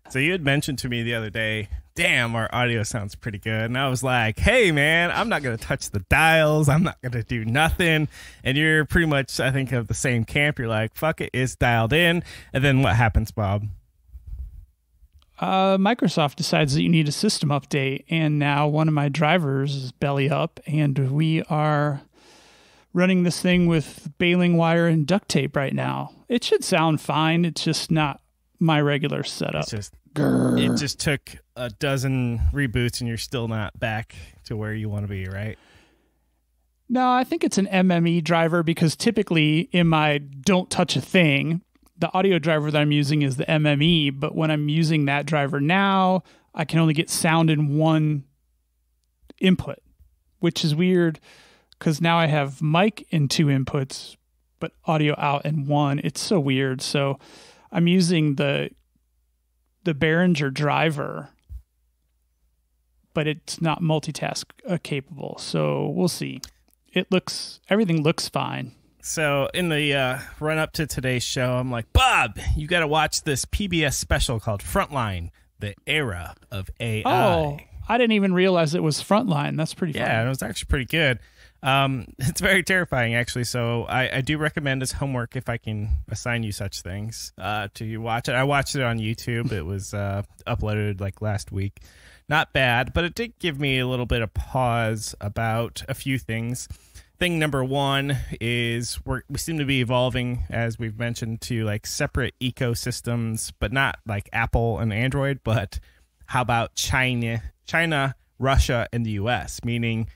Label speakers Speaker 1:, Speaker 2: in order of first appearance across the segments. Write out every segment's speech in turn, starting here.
Speaker 1: So you had mentioned to me the other day, damn, our audio sounds pretty good. And I was like, hey, man, I'm not going to touch the dials. I'm not going to do nothing. And you're pretty much, I think, of the same camp. You're like, fuck it, it's dialed in. And then what happens, Bob?
Speaker 2: Microsoft decides that you need a system update. And now one of my drivers is belly up. And we are running this thing with baling wire and duct tape right now. It should sound fine. It's just not my regular setup.
Speaker 1: It just took a dozen reboots and you're still not back to where you want to be, right?
Speaker 2: No, I think it's an MME driver because typically in my don't touch a thing, the audio driver that I'm using is the MME, but when I'm using that driver now, I can only get sound in one input, which is weird because now I have mic in two inputs, but audio out in one. It's so weird. So I'm using the Behringer driver, but it's not multitask capable. So we'll see. Everything looks fine.
Speaker 1: So in the run up to today's show, I'm like, Bob, you got to watch this PBS special called Frontline, the era of AI.
Speaker 2: Oh, I didn't even realize it was Frontline. That's pretty fun.
Speaker 1: Yeah, it was actually pretty good. It's very terrifying, actually. So I do recommend as homework, if I can assign you such things, to watch it. I watched it on YouTube. It was uploaded like last week. Not bad, but it did give me a little bit of pause about a few things. Thing number one is we seem to be evolving, as we've mentioned, to like separate ecosystems, but not like Apple and Android, but how about China, Russia, and the US, meaning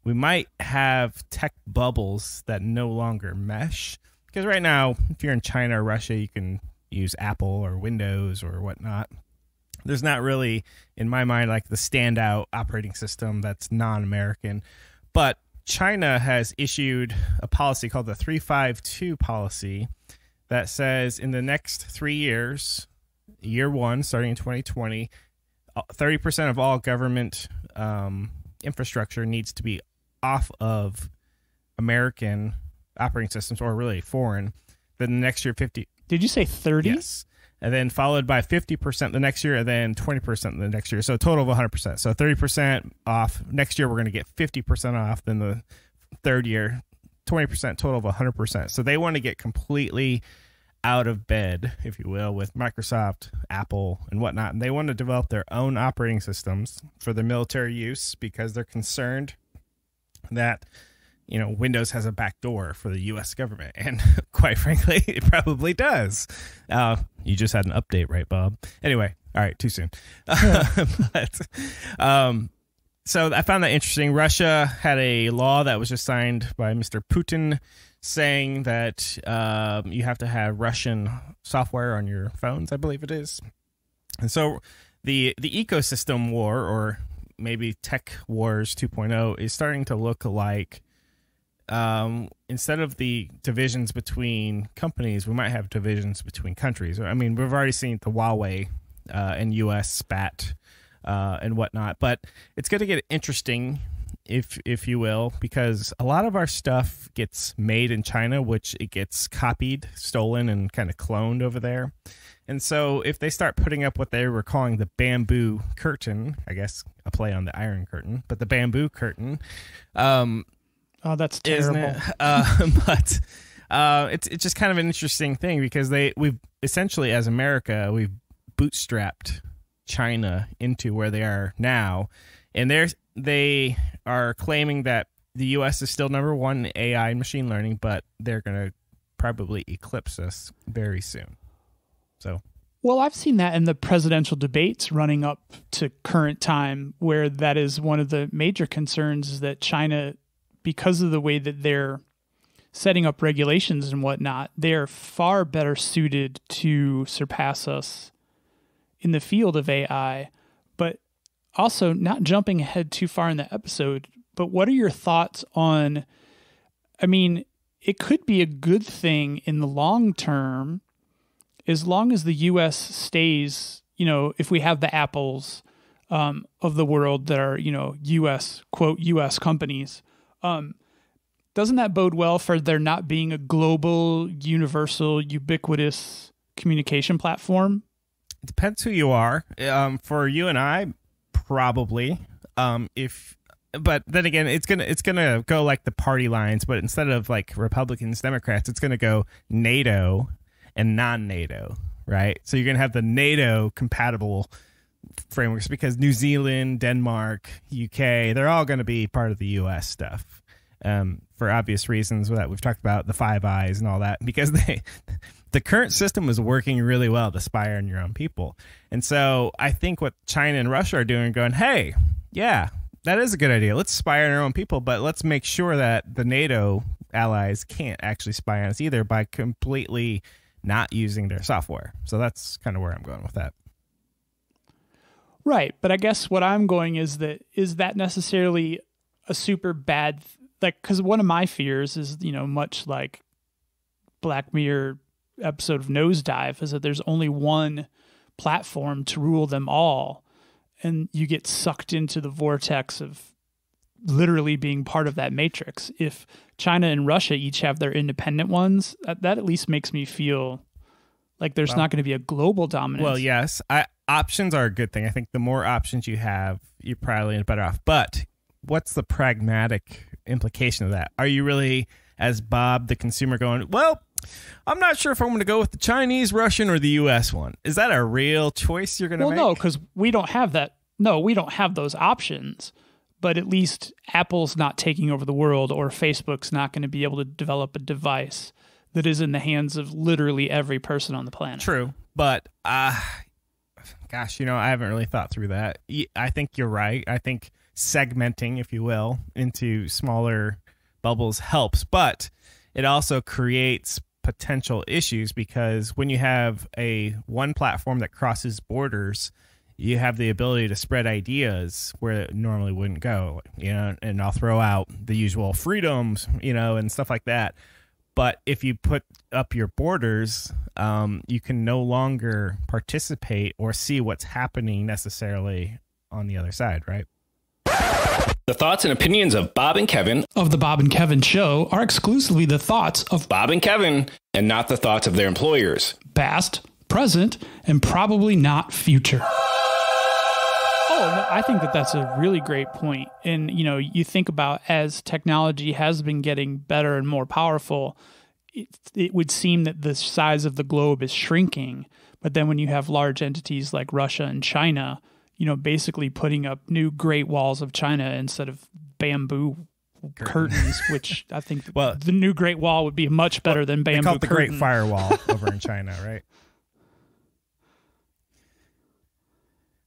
Speaker 1: we might have tech bubbles that no longer mesh. Because right now, if you're in China or Russia, you can use Apple or Windows or whatnot. There's not really, in my mind, like the standout operating system that's non-American. But China has issued a policy called the 352 policy that says in the next 3 years, year one, starting in 2020, 30% of all government infrastructure needs to be off of American operating systems, or really foreign. Then the next year, 50.
Speaker 2: Did you say 30?
Speaker 1: Yes. And then followed by 50% the next year, and then 20% the next year. So a total of 100%. So 30% off. Next year, we're going to get 50% off. Then the third year, 20%, total of 100%. So they want to get completely out of bed, if you will, with Microsoft, Apple, and whatnot. And they want to develop their own operating systems for the military use because they're concerned that, you know, Windows has a back door for the U.S. government. And quite frankly, it probably does. You just had an update, right, Bob? Anyway, all right, too soon. So I found that interesting. Russia had a law that was just signed by Mr. Putin saying that you have to have Russian software on your phones, I believe it is. And so the ecosystem war, or maybe tech wars 2.0, is starting to look like instead of the divisions between companies, we might have divisions between countries. I mean, we've already seen the Huawei and U.S. spat and whatnot, but it's going to get interesting, if you will, because a lot of our stuff gets made in China, which it gets copied, stolen, and kind of cloned over there. And so if they start putting up what they were calling the bamboo curtain, I guess a play on the Iron Curtain, but the bamboo curtain,
Speaker 2: oh, that's terrible.
Speaker 1: Isn't it? But it's just kind of an interesting thing because we've essentially, as America, we've bootstrapped China into where they are now, and they are claiming that the U.S. is still number one in AI and machine learning, but they're going to probably eclipse us very soon. So,
Speaker 2: well, I've seen that in the presidential debates running up to current time, where that is one of the major concerns, is that China, because of the way that they're setting up regulations and whatnot, they're far better suited to surpass us in the field of AI. But also, not jumping ahead too far in the episode, but what are your thoughts on, I mean, it could be a good thing in the long term, as long as the U.S. stays, you know, if we have the Apples of the world that are, you know, U.S., quote, U.S. companies, doesn't that bode well for there not being a global, universal, ubiquitous communication platform?
Speaker 1: depends who you are. For you and I, probably. But then again, it's gonna go like the party lines, but instead of like Republicans, Democrats, it's gonna go NATO and non-NATO, right? So you're gonna have the NATO compatible frameworks because New Zealand, Denmark, UK, they're all gonna be part of the US stuff. For obvious reasons that we've talked about, the Five Eyes and all that, because the current system was working really well to spy on your own people. And so I think what China and Russia are doing, going, hey, yeah, that is a good idea. Let's spy on our own people, but let's make sure that the NATO allies can't actually spy on us either by completely not using their software. So that's kind of where I'm going with that.
Speaker 2: Right. But I guess what I'm going is that necessarily a super bad, like, because one of my fears is, much like Black Mirror episode of Nosedive, is that there's only one platform to rule them all. And you get sucked into the vortex of literally being part of that matrix. If China and Russia each have their independent ones, that at least makes me feel like there's not going to be a global dominance. Well,
Speaker 1: yes. Options are a good thing. I think the more options you have, you're probably better off. But what's the pragmatic implication of that? Are you really, as Bob, the consumer, going, well, I'm not sure if I'm going to go with the Chinese, Russian, or the U.S. one. Is that a real choice you're going to make?
Speaker 2: Well, no, because we don't have that. No, we don't have those options. But at least Apple's not taking over the world, or Facebook's not going to be able to develop a device that is in the hands of literally every person on the planet.
Speaker 1: True. But, gosh, I haven't really thought through that. I think you're right. I think segmenting, if you will, into smaller bubbles helps. But it also creates potential issues, because when you have one platform that crosses borders, you have the ability to spread ideas where it normally wouldn't go, and I'll throw out the usual freedoms, and stuff like that. But if you put up your borders, you can no longer participate or see what's happening necessarily on the other side, right?
Speaker 3: The thoughts and opinions of Bob and Kevin
Speaker 2: of the Bob and Kevin Show are exclusively the thoughts of
Speaker 3: Bob and Kevin, and not the thoughts of their employers.
Speaker 2: Past, present, and probably not future. Oh, no, I think that's a really great point. And, you think about, as technology has been getting better and more powerful, it would seem that the size of the globe is shrinking. But then when you have large entities like Russia and China, basically putting up new Great Walls of China instead of bamboo curtains, which I think the new Great Wall would be much better than bamboo curtains.
Speaker 1: They call it the Great Firewall over in China, right?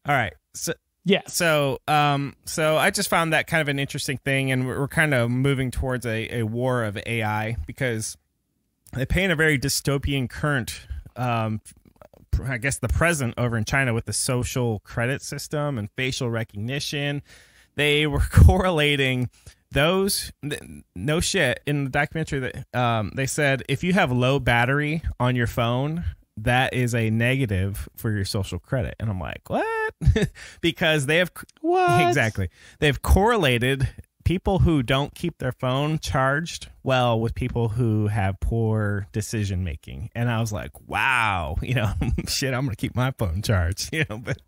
Speaker 1: All right. So,
Speaker 2: yeah.
Speaker 1: So I just found that kind of an interesting thing, and we're kind of moving towards a war of AI, because they paint a very dystopian current, I guess, the present over in China with the social credit system and facial recognition. They were correlating those, no shit, in the documentary that they said if you have low battery on your phone, that is a negative for your social credit. And I'm like, what? Because they have exactly, they've correlated people who don't keep their phone charged well with people who have poor decision making. And I was like, wow, shit, I'm gonna keep my phone charged. But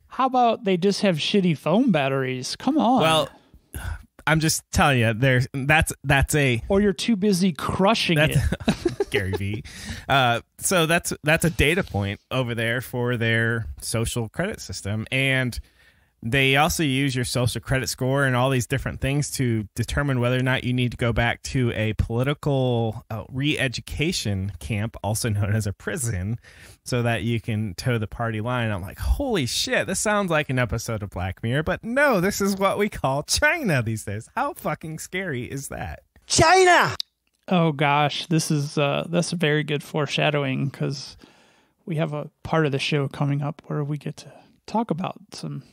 Speaker 2: how about they just have shitty phone batteries? Come on.
Speaker 1: Well, I'm just telling you, that's a,
Speaker 2: or you're too busy crushing it.
Speaker 1: Gary V. So that's a data point over there for their social credit system. And they also use your social credit score and all these different things to determine whether or not you need to go back to a political re-education camp, also known as a prison, so that you can toe the party line. I'm like, holy shit, this sounds like an episode of Black Mirror, but no, this is what we call China these days. How fucking scary is that?
Speaker 4: China!
Speaker 2: Oh gosh, this is that's very good foreshadowing, because we have a part of the show coming up where we get to talk about some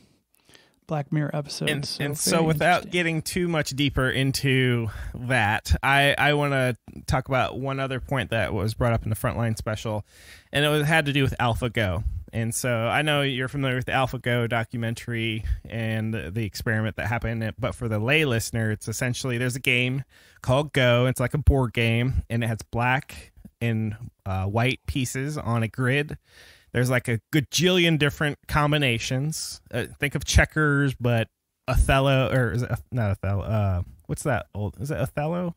Speaker 2: Black Mirror episodes.
Speaker 1: And so without getting too much deeper into that, I want to talk about one other point that was brought up in the Frontline special, and it had to do with AlphaGo. And so I know you're familiar with the AlphaGo documentary and the experiment that happened, but for the lay listener, it's essentially, there's a game called Go. It's like a board game, and it has black and white pieces on a grid there's like a gajillion different combinations. Think of checkers, but Othello, or is it not Othello? What's that old? Is it Othello?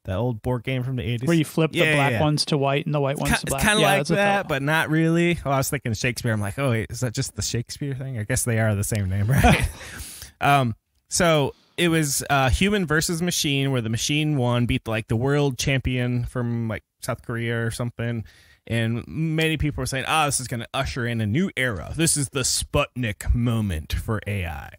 Speaker 1: That old board game from the 80s?
Speaker 2: Where you flip the black ones to white and the white ones to black.
Speaker 1: It's kind of like that, but not really. Oh, I was thinking Shakespeare. I'm like, oh, wait, is that just the Shakespeare thing? I guess they are the same name, right? So it was human versus machine, where the machine won, beat like the world champion from like South Korea or something. And many people were saying, this is going to usher in a new era. This is the Sputnik moment for AI.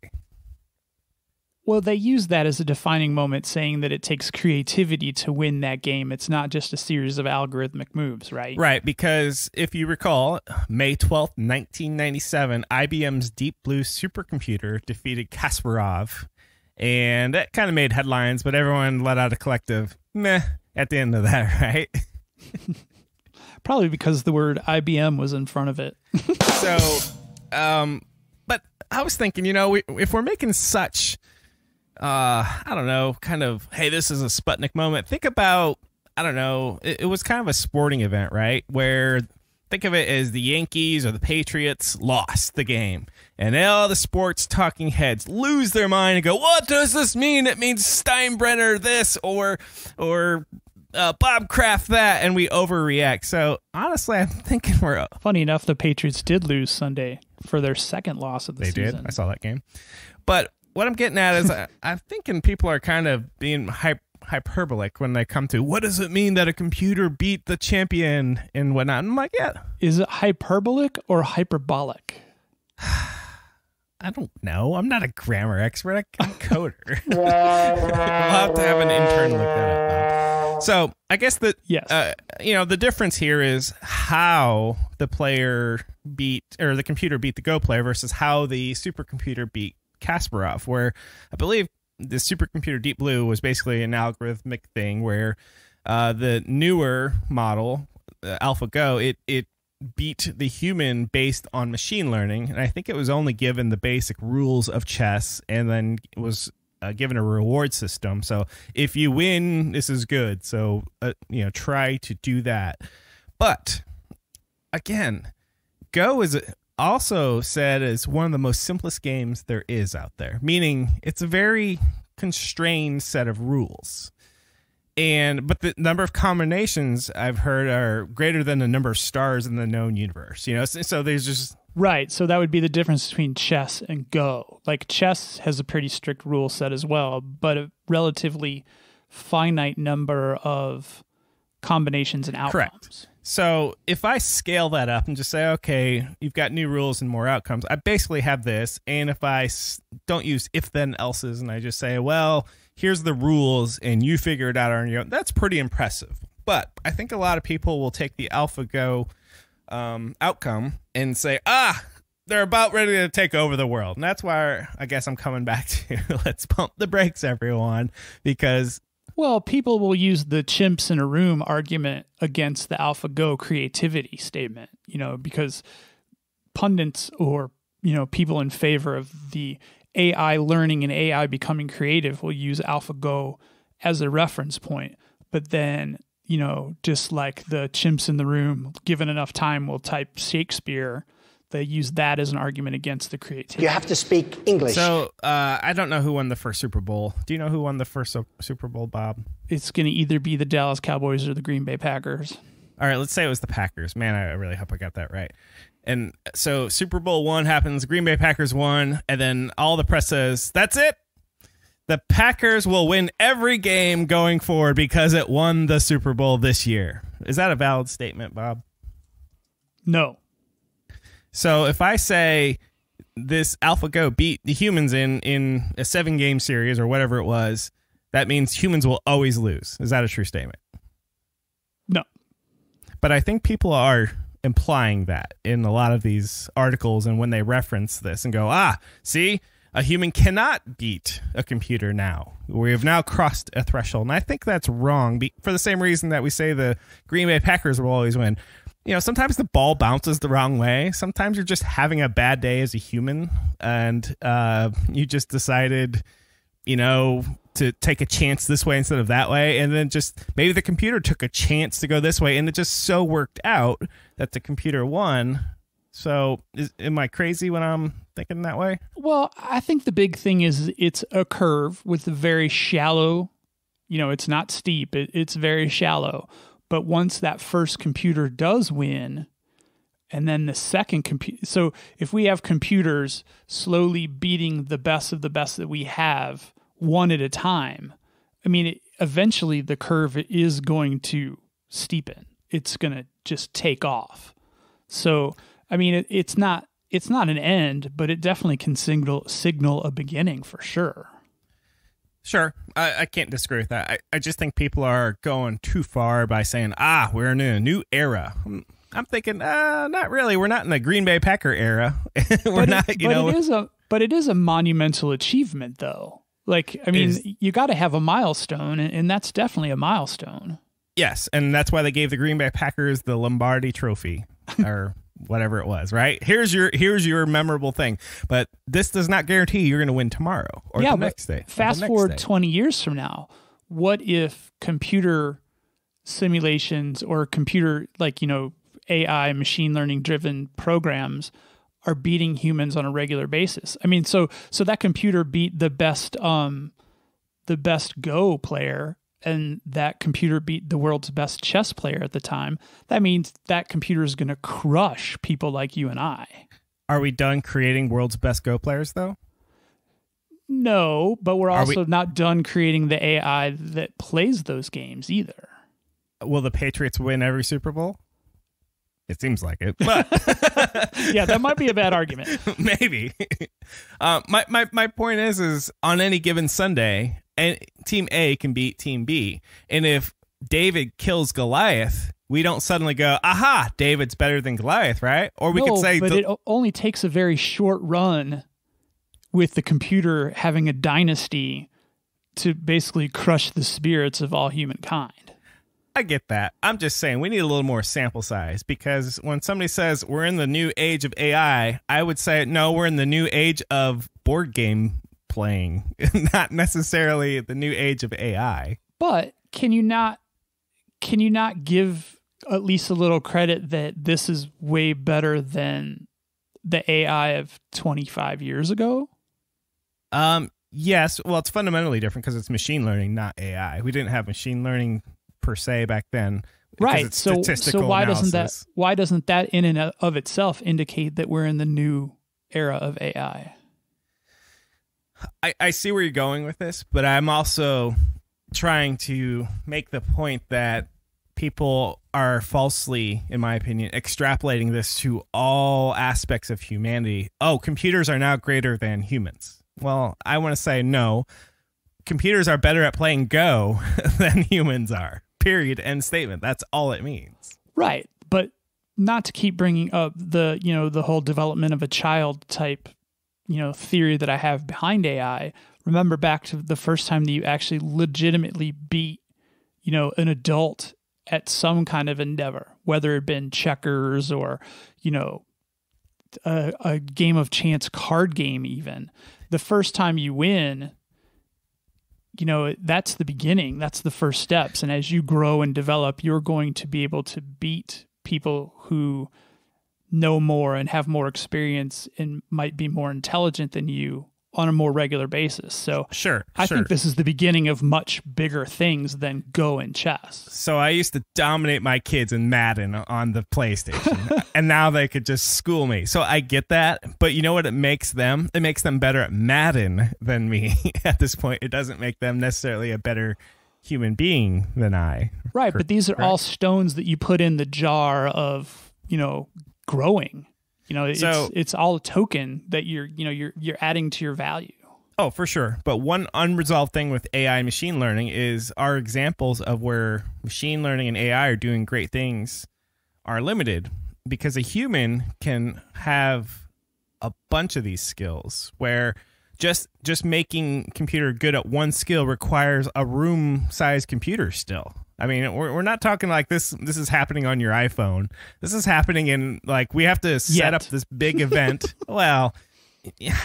Speaker 2: Well, they use that as a defining moment, saying that it takes creativity to win that game. It's not just a series of algorithmic moves, right?
Speaker 1: Right, because if you recall, May 12th, 1997, IBM's Deep Blue supercomputer defeated Kasparov, and that kind of made headlines, but everyone let out a collective meh at the end of that, right?
Speaker 2: Probably because the word IBM was in front of it.
Speaker 1: So, but I was thinking, if we're making such... I don't know, kind of, hey, this is a Sputnik moment. Think about, I don't know, it was kind of a sporting event, right? Where, think of it as the Yankees or the Patriots lost the game. And all the sports talking heads lose their mind and go, what does this mean? It means Steinbrenner this or Bob Kraft that, and we overreact. So, honestly, I'm thinking we're...
Speaker 2: Funny enough, the Patriots did lose Sunday for their second loss of the season.
Speaker 1: They did? I saw that game. But... what I'm getting at is I'm thinking people are kind of being hyperbolic when they come to, what does it mean that a computer beat the champion and whatnot? And I'm like, yeah.
Speaker 2: Is it hyperbolic or hyperbolic?
Speaker 1: I don't know. I'm not a grammar expert. I'm a coder. We'll have to have an intern look that up. So I guess that, the difference here is how the player the computer beat the Go player versus how the supercomputer beat Kasparov, where I believe the supercomputer Deep Blue was basically an algorithmic thing where the newer model, AlphaGo, it beat the human based on machine learning. And I think it was only given the basic rules of chess and then it was given a reward system. So if you win, this is good. So, try to do that. But again, Go is also said as one of the most simplest games there is out there, meaning it's a very constrained set of rules. But the number of combinations I've heard are greater than the number of stars in the known universe. So there's just
Speaker 2: right. So that would be the difference between chess and Go. Like chess has a pretty strict rule set as well, but a relatively finite number of combinations and outcomes.
Speaker 1: Correct. So if I scale that up and just say, okay, you've got new rules and more outcomes, I basically have this. And if I don't use if then else's and I just say, well, here's the rules and you figure it out on your own, that's pretty impressive. But I think a lot of people will take the AlphaGo outcome and say, they're about ready to take over the world. And that's why I guess I'm coming back to let's pump the brakes, everyone, because...
Speaker 2: Well, people will use the chimps in a room argument against the AlphaGo creativity statement, because pundits or, people in favor of the AI learning and AI becoming creative will use AlphaGo as a reference point. But then, just like the chimps in the room, given enough time, will type Shakespeare. They use that as an argument against the creativity.
Speaker 4: You have to speak English.
Speaker 1: So I don't know who won the first Super Bowl. Do you know who won the first Super Bowl, Bob?
Speaker 2: It's going to either be the Dallas Cowboys or the Green Bay Packers.
Speaker 1: All right, let's say it was the Packers. Man, I really hope I got that right. And so Super Bowl one happens, Green Bay Packers won, and then all the press says, that's it. The Packers will win every game going forward because it won the Super Bowl this year. Is that a valid statement, Bob?
Speaker 2: No.
Speaker 1: So if I say this AlphaGo beat the humans in a 7-game series or whatever it was, that means humans will always lose. Is that a true statement?
Speaker 2: No.
Speaker 1: But I think people are implying that in a lot of these articles and when they reference this and go, see, a human cannot beat a computer now. We have now crossed a threshold. And I think that's wrong for the same reason that we say the Green Bay Packers will always win. Sometimes the ball bounces the wrong way. Sometimes you're just having a bad day as a human and you just decided, to take a chance this way instead of that way. And then just maybe the computer took a chance to go this way and it just so worked out that the computer won. So am I crazy when I'm thinking that way?
Speaker 2: Well, I think the big thing is it's a curve with a very shallow, it's not steep, it's very shallow. But once that first computer does win, and then the second computer, so if we have computers slowly beating the best of the best that we have one at a time, eventually the curve is going to steepen. It's going to just take off. So, it's not an end, but it definitely can signal a beginning for sure.
Speaker 1: Sure. I can't disagree with that. I just think people are going too far by saying, we're in a new era. I'm thinking, not really. We're not in the Green Bay Packer era.
Speaker 2: But it is a monumental achievement, though. You got to have a milestone, and that's definitely a milestone.
Speaker 1: Yes, and that's why they gave the Green Bay Packers the Lombardi Trophy, or whatever it was, right? Here's your memorable thing. But this does not guarantee you're going to win tomorrow or the next day.
Speaker 2: Fast forward 20 years from now, what if computer simulations or computer, AI, machine learning driven programs are beating humans on a regular basis? So that computer beat the best Go player, and that computer beat the world's best chess player at the time. That means that computer is going to crush people like you and I.
Speaker 1: Are we done creating world's best Go players, though?
Speaker 2: No, but we're also not done creating the AI that plays those games either.
Speaker 1: Will the Patriots win every Super Bowl? It seems like it, but
Speaker 2: yeah, that might be a bad argument.
Speaker 1: Maybe. My point is on any given Sunday, and Team A can beat Team B, and if David kills Goliath, we don't suddenly go, "Aha, David's better than Goliath," right? Or we could say,
Speaker 2: but it only takes a very short run with the computer having a dynasty to basically crush the spirits of all humankind.
Speaker 1: I get that. I'm just saying we need a little more sample size, because when somebody says we're in the new age of AI, I would say, no, we're in the new age of board game playing, not necessarily the new age of AI.
Speaker 2: But can you not give at least a little credit that this is way better than the AI of 25 years ago?
Speaker 1: Yes. Well, it's fundamentally different because it's machine learning, not AI. We didn't have machine learning per se back then,
Speaker 2: right?
Speaker 1: It's statistical
Speaker 2: why
Speaker 1: analysis.
Speaker 2: doesn't that in and of itself indicate that we're in the new era of AI?
Speaker 1: I see where you're going with this, but I'm also trying to make the point that people are falsely, in my opinion, extrapolating this to all aspects of humanity. Oh, computers are now greater than humans. Well, I want to say no. Computers are better at playing Go than humans are. Period. End statement. That's all it means.
Speaker 2: Right. But not to keep bringing up the whole development of a child type, theory that I have behind AI. Remember back to the first time that you actually legitimately beat, an adult at some kind of endeavor, whether it had been checkers or, a game of chance card game even. The first time you win, that's the beginning. That's the first steps. And as you grow and develop, you're going to be able to beat people who know more and have more experience and might be more intelligent than you on a more regular basis. So I think this is the beginning of much bigger things than Go and chess.
Speaker 1: So I used to dominate my kids in Madden on the PlayStation, and now they could just school me. So I get that, but you know what it makes them? It makes them better at Madden than me at this point. It doesn't make them necessarily a better human being than I.
Speaker 2: Right, but these are all stones that you put in the jar of, growing. It's all a token that you're adding to your value.
Speaker 1: Oh, for sure. But one unresolved thing with AI and machine learning is our examples of where machine learning and AI are doing great things are limited, because a human can have a bunch of these skills where just making computer good at one skill requires a room-sized computer still. I mean, we're not talking like this is happening on your iPhone. This is happening in, we have to set up this big event. Well, yeah.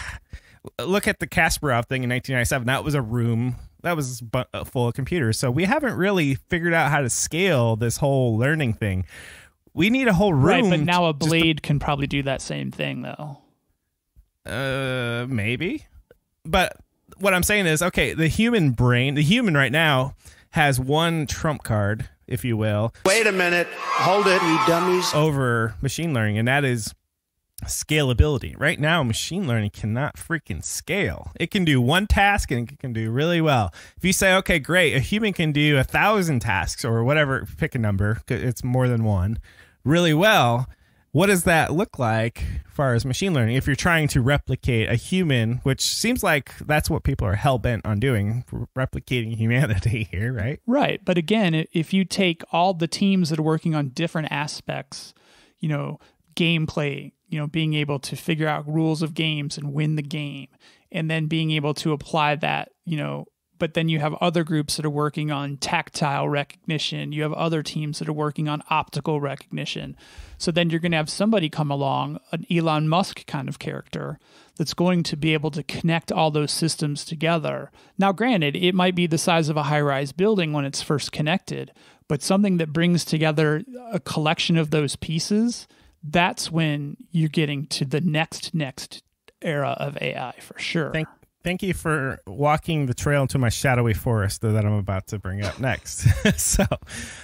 Speaker 1: Look at the Kasparov thing in 1997. That was a room that was full of computers. So we haven't really figured out how to scale this whole learning thing. We need a whole room.
Speaker 2: Right, but now a blade can probably do that same thing, though.
Speaker 1: Maybe. But what I'm saying is, okay, the human brain, the human right now has one trump card, if you will.
Speaker 4: Wait a minute. Hold it, you dummies.
Speaker 1: Over machine learning, and that is scalability. Right now, machine learning cannot freaking scale. It can do one task and it can do really well. If you say, okay, great, a human can do 1,000 tasks or whatever, pick a number, it's more than one, really well. What does that look like as far as machine learning? If you're trying to replicate a human, which seems like that's what people are hell-bent on doing, replicating humanity here, right?
Speaker 2: Right. But again, if you take all the teams that are working on different aspects, gameplay, being able to figure out rules of games and win the game, and then being able to apply that, but then you have other groups that are working on tactile recognition. You have other teams that are working on optical recognition. So then you're going to have somebody come along, an Elon Musk kind of character, that's going to be able to connect all those systems together. Now, granted, it might be the size of a high-rise building when it's first connected, but something that brings together a collection of those pieces, that's when you're getting to the next era of AI for sure.
Speaker 1: Thank you for walking the trail into my shadowy forest that I'm about to bring up next. So,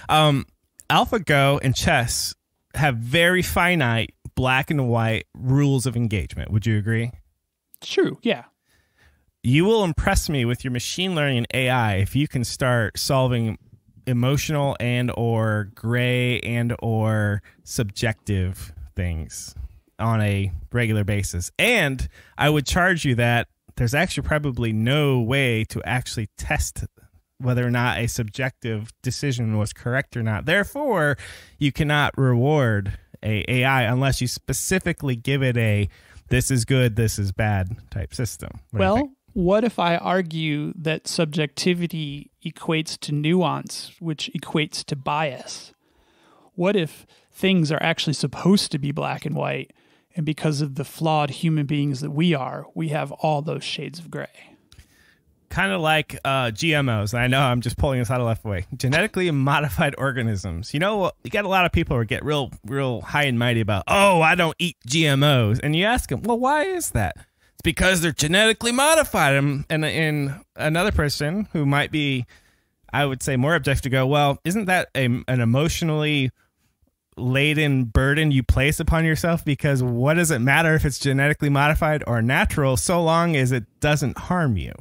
Speaker 1: AlphaGo and chess have very finite black and white rules of engagement. Would you agree?
Speaker 2: True, yeah.
Speaker 1: You will impress me with your machine learning and AI if you can start solving emotional and or gray and or subjective things on a regular basis. And I would charge you that there's actually probably no way to actually test whether or not a subjective decision was correct or not. Therefore, you cannot reward a AI unless you specifically give it a this is good, this is bad type system.
Speaker 2: What if I argue that subjectivity equates to nuance, which equates to bias? What if things are actually supposed to be black and white, and because of the flawed human beings that we are, we have all those shades of gray?
Speaker 1: Kind of like GMOs. I know I'm just pulling this out of left way. Genetically modified organisms. You got a lot of people who get real high and mighty about, oh, I don't eat GMOs. And you ask them, well, why is that? It's because they're genetically modified. And another person who might be, I would say, more objective to go, well, isn't that an emotionally laden burden you place upon yourself? Because what does it matter if it's genetically modified or natural so long as it doesn't harm you?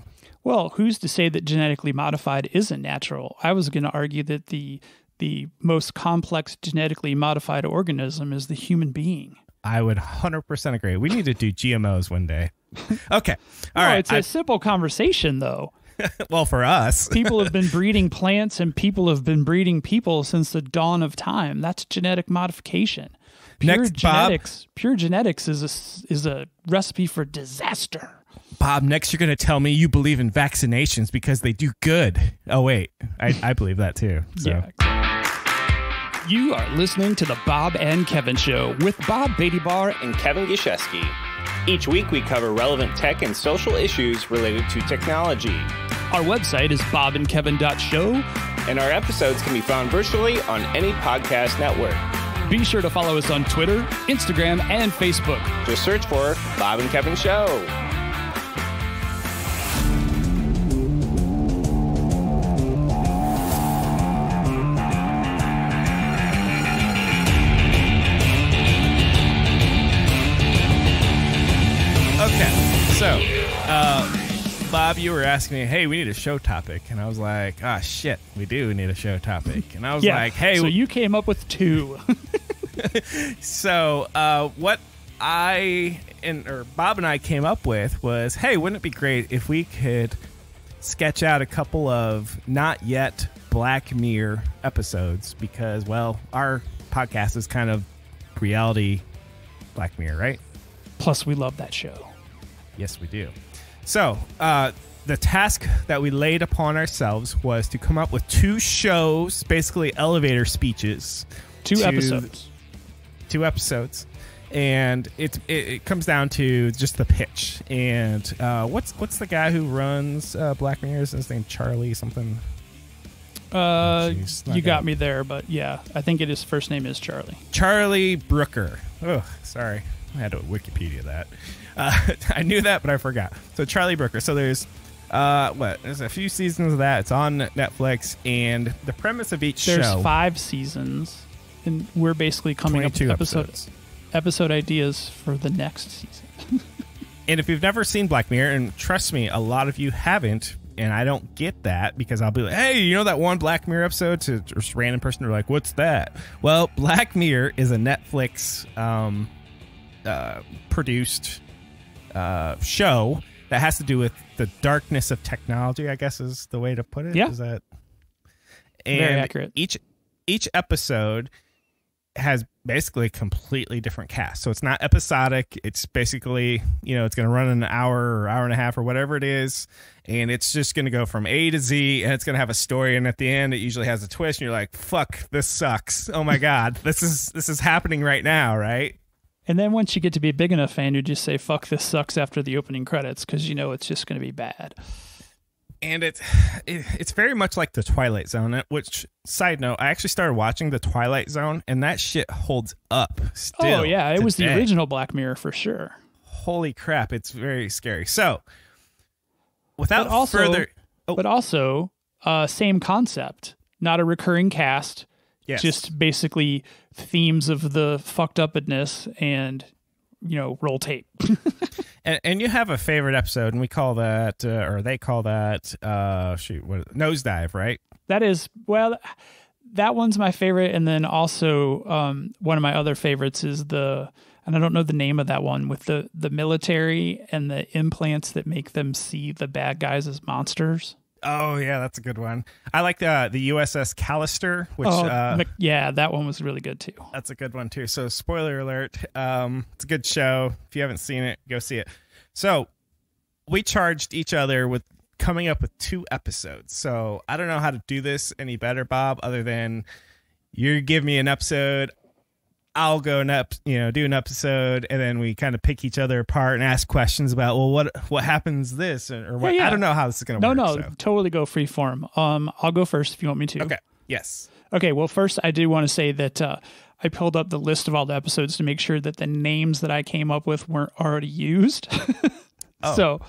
Speaker 2: Well, who's to say that genetically modified isn't natural? I was going to argue that the most complex genetically modified organism is the human being.
Speaker 1: I would 100% agree. We need to do GMOs one day. Okay. All right.
Speaker 2: It's a simple conversation, though.
Speaker 1: Well, for us.
Speaker 2: People have been breeding plants and people have been breeding people since the dawn of time. That's genetic modification. Pure genetics is a recipe for disaster.
Speaker 1: Bob, next you're going to tell me you believe in vaccinations because they do good. Oh, wait. I believe that too. So.
Speaker 2: Yeah.
Speaker 3: You are listening to the Bob and Kevin Show with Bob Beattybar and Kevin Gaszewski. Each week we cover relevant tech and social issues related to technology.
Speaker 2: Our website is bobandkevin.show.
Speaker 3: And our episodes can be found virtually on any podcast network.
Speaker 2: Be sure to follow us on Twitter, Instagram, and Facebook.
Speaker 3: Just search for Bob and Kevin Show.
Speaker 1: So, Bob, you were asking me, hey, we need a show topic. And I was like, ah, shit, we do need a show topic. And I was like, hey.
Speaker 2: So you came up with two.
Speaker 1: So what Bob and I came up with was, hey, wouldn't it be great if we could sketch out a couple of not yet Black Mirror episodes? Because, well, our podcast is kind of reality Black Mirror, right?
Speaker 2: Plus, we love that show.
Speaker 1: Yes, we do. So, the task that we laid upon ourselves was to come up with two shows, basically elevator speeches.
Speaker 2: Two episodes.
Speaker 1: And it comes down to just the pitch. And what's the guy who runs Black Mirror? Is his name Charlie something?
Speaker 2: You got me there, but yeah, I think his first name is Charlie.
Speaker 1: Charlie Brooker. Oh, sorry. I had to Wikipedia that. I knew that, but I forgot. So Charlie Brooker. So there's there's a few seasons of that. It's on Netflix, and the premise of each show.
Speaker 2: There's 5 seasons, and we're basically coming up with episode ideas for the next season.
Speaker 1: And if you've never seen Black Mirror, and trust me, a lot of you haven't, and I don't get that because I'll be like, hey, you know that one Black Mirror episode? To just a random person, they're like, what's that? Well, Black Mirror is a Netflix produced show that has to do with the darkness of technology, I guess is the way to put it.
Speaker 2: Yeah.
Speaker 1: Is that
Speaker 2: very accurate?
Speaker 1: Each episode has basically a completely different cast. So it's not episodic. It's basically, it's going to run an hour or hour and a half or whatever it is. And it's just going to go from A to Z, and it's going to have a story. And at the end, it usually has a twist. And you're like, fuck, this sucks. Oh my God, this is happening right now. Right.
Speaker 2: And then once you get to be a big enough fan, you just say, fuck, this sucks after the opening credits, because it's just going to be bad.
Speaker 1: And it's very much like the Twilight Zone, which, side note, I actually started watching the Twilight Zone, and that shit holds up still.
Speaker 2: Oh, yeah, it was the original Black Mirror for sure.
Speaker 1: Holy crap, it's very scary. So, without further... Oh.
Speaker 2: But also, same concept, not a recurring cast, just basically themes of the fucked upness and... roll tape.
Speaker 1: and you have a favorite episode, and we call that, or they call that, Nosedive, right?
Speaker 2: That is, that one's my favorite. And then also one of my other favorites is and I don't know the name of that one, with the military and the implants that make them see the bad guys as monsters.
Speaker 1: Oh, yeah, that's a good one. I like the USS Callister, which...
Speaker 2: that one was really good, too.
Speaker 1: That's a good one, too. So, spoiler alert, it's a good show. If you haven't seen it, go see it. So, we charged each other with coming up with 2 episodes. So, I don't know how to do this any better, Bob, other than you give me an episode, I'll go do an episode, and then we kind of pick each other apart and ask questions about, well, what happens this, or what? Yeah. I don't know how this is going to work.
Speaker 2: No, totally go free form. I'll go first if you want me to.
Speaker 1: Okay. Yes.
Speaker 2: Okay. Well, first I do want to say that I pulled up the list of all the episodes to make sure that the names that I came up with weren't already used.
Speaker 1: Oh.
Speaker 2: So.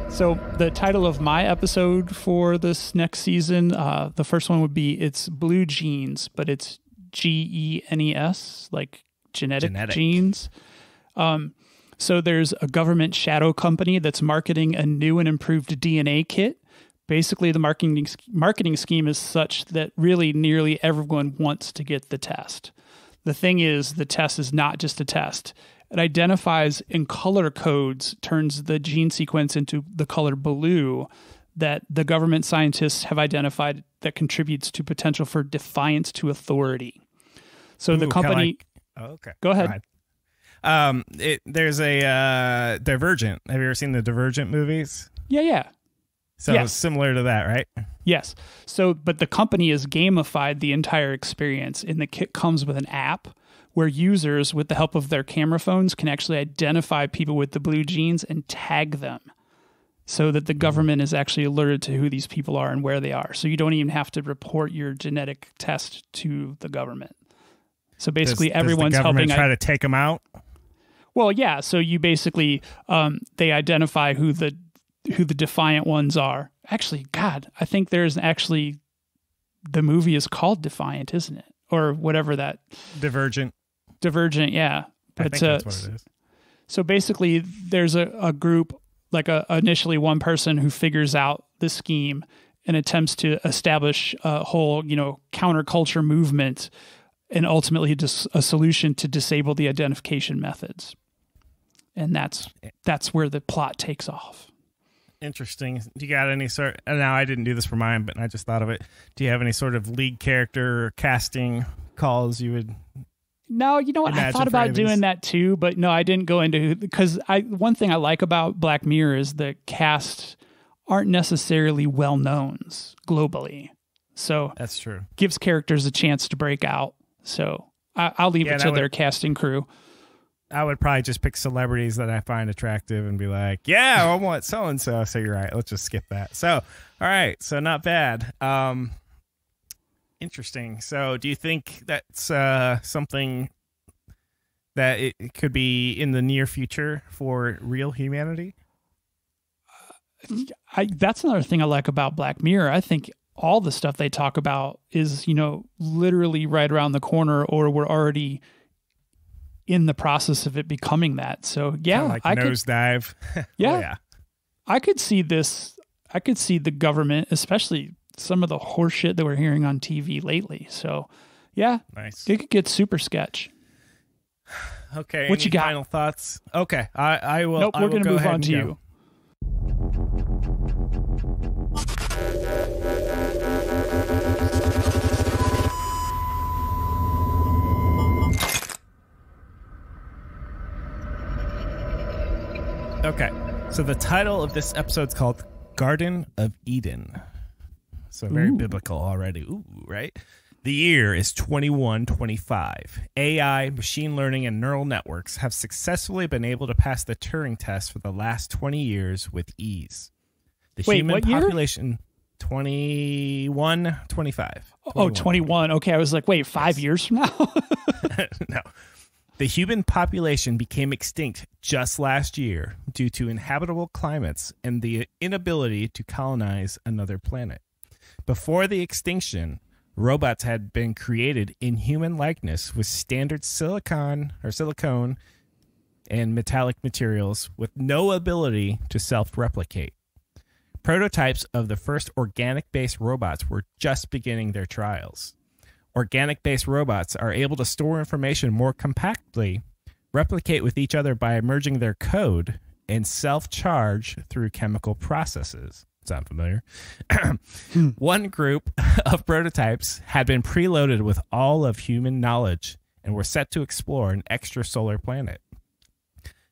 Speaker 2: So the title of my episode for this next season, the first one would be It's Blue Genes, but it's GENES, like genetic genes. So there's a government shadow company that's marketing a new and improved DNA kit. Basically, the marketing scheme is such that really nearly everyone wants to get the test. The thing is, the test is not just a test. It identifies in color codes, turns the gene sequence into the color blue that the government scientists have identified that contributes to potential for defiance to authority. So the company...
Speaker 1: okay.
Speaker 2: Go ahead.
Speaker 1: There's a Divergent. Have you ever seen the Divergent movies?
Speaker 2: Yeah.
Speaker 1: So yes. Similar to that, right?
Speaker 2: Yes. So, but the company has gamified the entire experience, and the kit comes with an app where users, with the help of their camera phones, can actually identify people with the blue genes and tag them so that the government is actually alerted to who these people are and where they are. So you don't even have to report your genetic test to the government. So basically everyone's
Speaker 1: helping.
Speaker 2: Does the government
Speaker 1: try to take them out?
Speaker 2: Well, yeah. So you basically, they identify who the defiant ones are. Actually, God, I think the movie is called Defiant, isn't it? Or whatever that.
Speaker 1: Divergent,
Speaker 2: yeah. But,
Speaker 1: I think that's what it is.
Speaker 2: So basically, there's a group, like initially one person who figures out the scheme and attempts to establish a whole, counterculture movement, and ultimately a solution to disable the identification methods. And that's where the plot takes off.
Speaker 1: Interesting. Do you got any sort? Now, I didn't do this for mine, but I just thought of it. Do you have any sort of lead character or casting calls you would?
Speaker 2: No, you know what? I thought about doing that too, but no, I didn't go into, because one thing I like about Black Mirror is the cast aren't necessarily well-knowns globally. So
Speaker 1: That's true.
Speaker 2: gives characters a chance to break out. So I'll leave it to their casting crew.
Speaker 1: I would probably just pick celebrities that I find attractive and be like, yeah, I want so-and-so. So you're right. Let's just skip that. So, all right. So not bad. Interesting. So do you think that's something that it could be in the near future for real humanity?
Speaker 2: That's another thing I like about Black Mirror. I think all the stuff they talk about is, literally right around the corner, or we're already in the process of it becoming that. So yeah,
Speaker 1: like nosedive.
Speaker 2: Yeah,
Speaker 1: Oh, yeah.
Speaker 2: I could see this. I could see the government, especially some of the horse shit that we're hearing on TV lately. So yeah,
Speaker 1: Nice.
Speaker 2: it could get super sketch.
Speaker 1: Okay.
Speaker 2: What you got?
Speaker 1: Final thoughts? Okay. I will.
Speaker 2: Nope,
Speaker 1: I
Speaker 2: we're
Speaker 1: will
Speaker 2: going to
Speaker 1: go
Speaker 2: move
Speaker 1: ahead
Speaker 2: on
Speaker 1: and
Speaker 2: to
Speaker 1: go.
Speaker 2: you.
Speaker 1: Okay. So the title of this episode is called Garden of Eden. So very biblical already. Ooh, right? The year is 2125. AI, machine learning, and neural networks have successfully been able to pass the Turing test for the last 20 years with ease. The human
Speaker 2: what year?
Speaker 1: population, 2125.
Speaker 2: Oh, 21. Okay, I was like, wait, 5 years from now?
Speaker 1: No. The human population became extinct just last year due to inhabitable climates and the inability to colonize another planet. Before the extinction, robots had been created in human likeness with standard silicone and metallic materials with no ability to self-replicate. Prototypes of the first organic-based robots were just beginning their trials. Organic-based robots are able to store information more compactly, replicate with each other by merging their code, and self-charge through chemical processes. Sound familiar? One group of prototypes had been preloaded with all of human knowledge and were set to explore an extrasolar planet.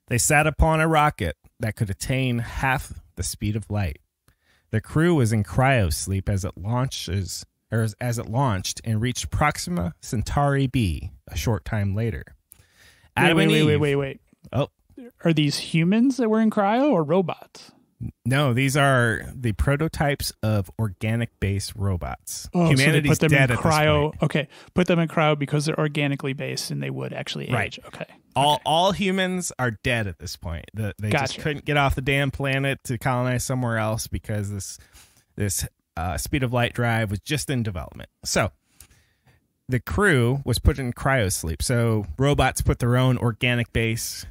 Speaker 1: They sat upon a rocket that could attain half the speed of light. The crew was in cryosleep as it launched and reached Proxima Centauri B a short time later.
Speaker 2: Wait.
Speaker 1: Oh,
Speaker 2: Are these humans that were in cryo or robots?
Speaker 1: no, these are the prototypes of organic-based robots.
Speaker 2: Oh,
Speaker 1: Humanity's
Speaker 2: so they put them
Speaker 1: dead
Speaker 2: in
Speaker 1: at this
Speaker 2: cryo.
Speaker 1: point.
Speaker 2: Okay, put them in cryo because they're organically based and they would actually age.
Speaker 1: Right.
Speaker 2: Okay.
Speaker 1: All humans are dead at this point. They just
Speaker 2: Gotcha.
Speaker 1: couldn't get off the damn planet to colonize somewhere else because this speed of light drive was just in development. So the crew was put in cryosleep. So robots put their own organic base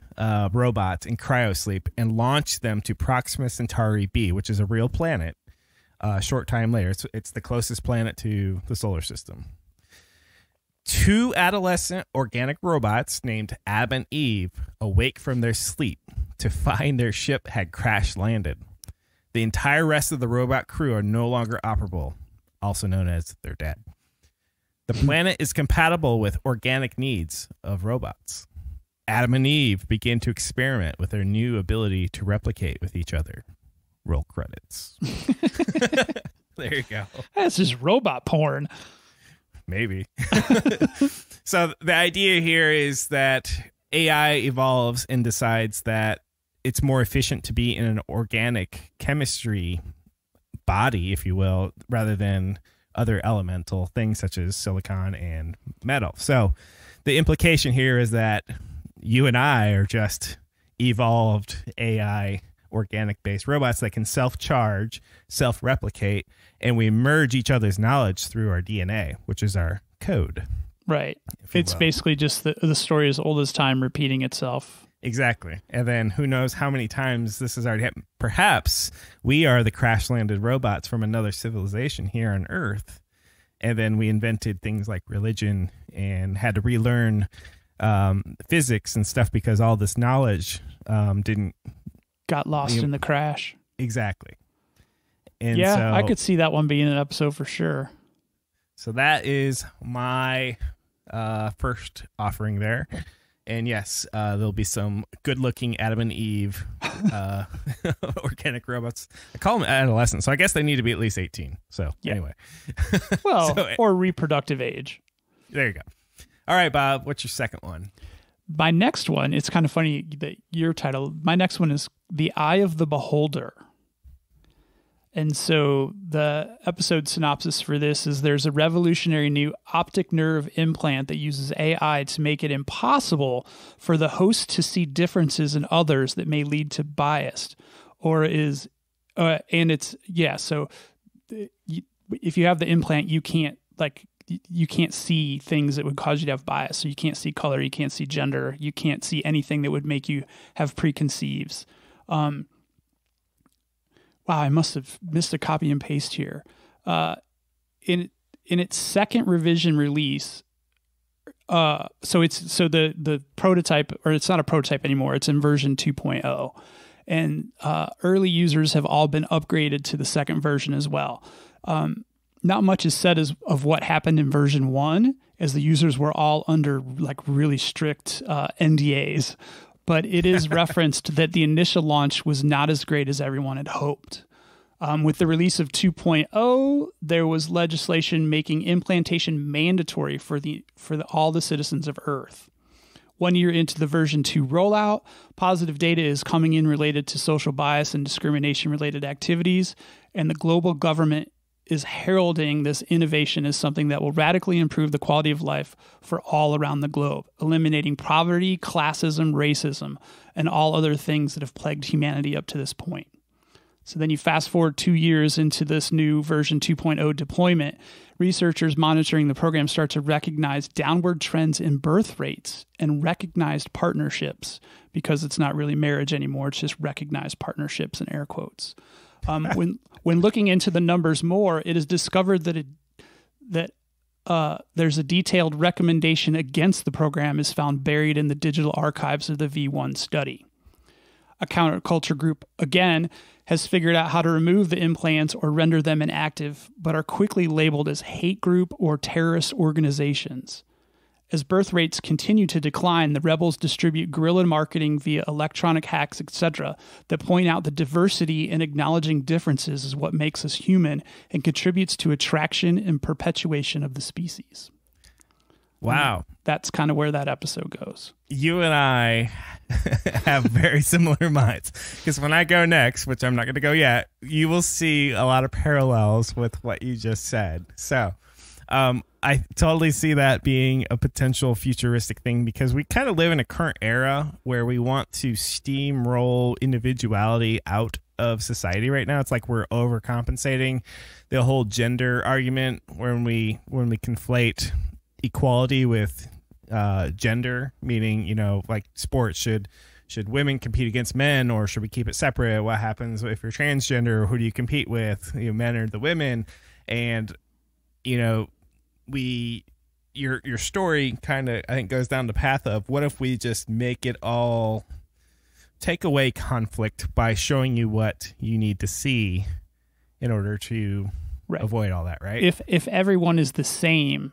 Speaker 1: robots in cryosleep and launched them to Proxima Centauri B, which is a real planet. A short time later, it's the closest planet to the solar system. Two adolescent organic robots named Ab and Eve awake from their sleep to find their ship had crash landed. The entire rest of the robot crew are no longer operable, also known as they're dead. The planet is compatible with organic needs of robots. Adam and Eve begin to experiment with their new ability to replicate with each other. Roll credits. There you go.
Speaker 2: That's just robot porn.
Speaker 1: Maybe. So the idea here is that AI evolves and decides that it's more efficient to be in an organic chemistry body, if you will, rather than other elemental things such as silicon and metal. So the implication here is that you and I are just evolved AI organic-based robots that can self-charge, self-replicate, and we merge each other's knowledge through our DNA, which is our code.
Speaker 2: Right.
Speaker 1: you
Speaker 2: It's
Speaker 1: will.
Speaker 2: basically just the story as old as time repeating itself.
Speaker 1: Exactly. And then who knows how many times this has already happened. Perhaps we are the crash-landed robots from another civilization here on Earth, and then we invented things like religion and had to relearn physics and stuff because all this knowledge didn't
Speaker 2: Got lost in the crash.
Speaker 1: exactly. And
Speaker 2: Yeah,
Speaker 1: so,
Speaker 2: I could see that one being an episode for sure.
Speaker 1: So that is my first offering there. And yes, there'll be some good-looking Adam and Eve organic robots. I call them adolescents, so I guess they need to be at least 18. So anyway.
Speaker 2: Well, or reproductive age.
Speaker 1: There you go. All right, Bob, what's your second one?
Speaker 2: My next one, it's kind of funny that your title, my next one is The Eye of the Beholder. And so the episode synopsis for this is there's a revolutionary new optic nerve implant that uses AI to make it impossible for the host to see differences in others that may lead to bias so if you have the implant, you can't see things that would cause you to have bias. So you can't see color, you can't see gender, you can't see anything that would make you have preconceives. Wow, I must have missed a copy and paste here. In its second revision release, the prototype, or it's not a prototype anymore, it's in version 2.0. And early users have all been upgraded to the second version as well. Not much is said of what happened in version 1, as the users were all under like really strict NDAs. But it is referenced that the initial launch was not as great as everyone had hoped. With the release of 2.0, there was legislation making implantation mandatory for all the citizens of Earth. 1 year into the version 2 rollout, positive data is coming in related to social bias and discrimination-related activities, and the global government is heralding this innovation as something that will radically improve the quality of life for all around the globe, eliminating poverty, classism, racism, and all other things that have plagued humanity up to this point. So then you fast forward 2 years into this new version 2.0 deployment, researchers monitoring the program start to recognize downward trends in birth rates and recognized partnerships, because it's not really marriage anymore, it's just recognized partnerships in air quotes. When looking into the numbers more, it is discovered that there's a detailed recommendation against the program is found buried in the digital archives of the V1 study. A counterculture group, again, has figured out how to remove the implants or render them inactive, but are quickly labeled as hate group or terrorist organizations. As birth rates continue to decline, the rebels distribute guerrilla marketing via electronic hacks, etc., that point out the diversity and acknowledging differences is what makes us human and contributes to attraction and perpetuation of the species.
Speaker 1: Wow.
Speaker 2: And that's kind of where that episode goes.
Speaker 1: You and I have very similar minds, because when I go next, which I'm not going to go yet, you will see a lot of parallels with what you just said. So I totally see that being a potential futuristic thing, because we kind of live in a current era where we want to steamroll individuality out of society right now. It's like we're overcompensating the whole gender argument when we conflate equality with gender, meaning, like sports, should women compete against men, or should we keep it separate? What happens if you're transgender? Who do you compete with? Men or the women? And your story kind of, I think, goes down the path of, what if we just make it all, take away conflict by showing you what you need to see in order to avoid all that, right?
Speaker 2: If everyone is the same,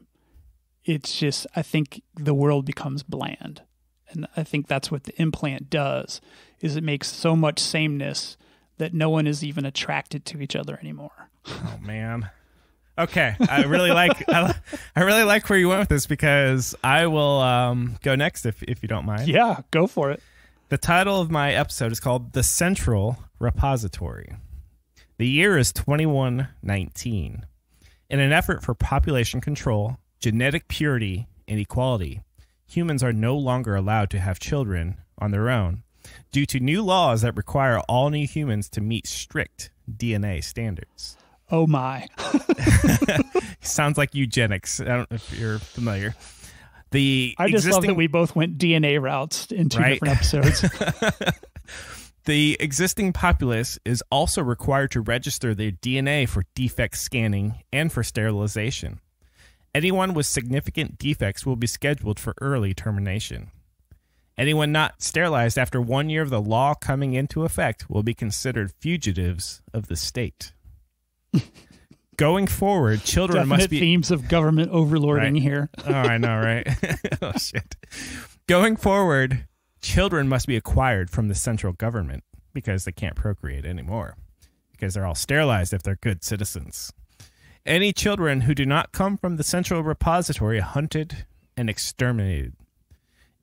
Speaker 2: it's just, I think the world becomes bland. And I think that's what the implant does, is it makes so much sameness that no one is even attracted to each other anymore.
Speaker 1: Oh, man. Okay, I really like where you went with this, because I will go next if you don't mind.
Speaker 2: Yeah, go for it.
Speaker 1: The title of my episode is called The Central Repository. The year is 2119. In an effort for population control, genetic purity, and equality, humans are no longer allowed to have children on their own due to new laws that require all new humans to meet strict DNA standards.
Speaker 2: Oh my.
Speaker 1: Sounds like eugenics. I don't know if you're familiar.
Speaker 2: I just love that we both went DNA routes in two different episodes.
Speaker 1: The existing populace is also required to register their DNA for defect scanning and for sterilization. Anyone with significant defects will be scheduled for early termination. Anyone not sterilized after 1 year of the law coming into effect will be considered fugitives of the state. Going forward, children must be...
Speaker 2: themes of government overlording here.
Speaker 1: Oh, I know, right? Oh, shit. Going forward, children must be acquired from the central government because they can't procreate anymore, because they're all sterilized if they're good citizens. Any children who do not come from the central repository are hunted and exterminated.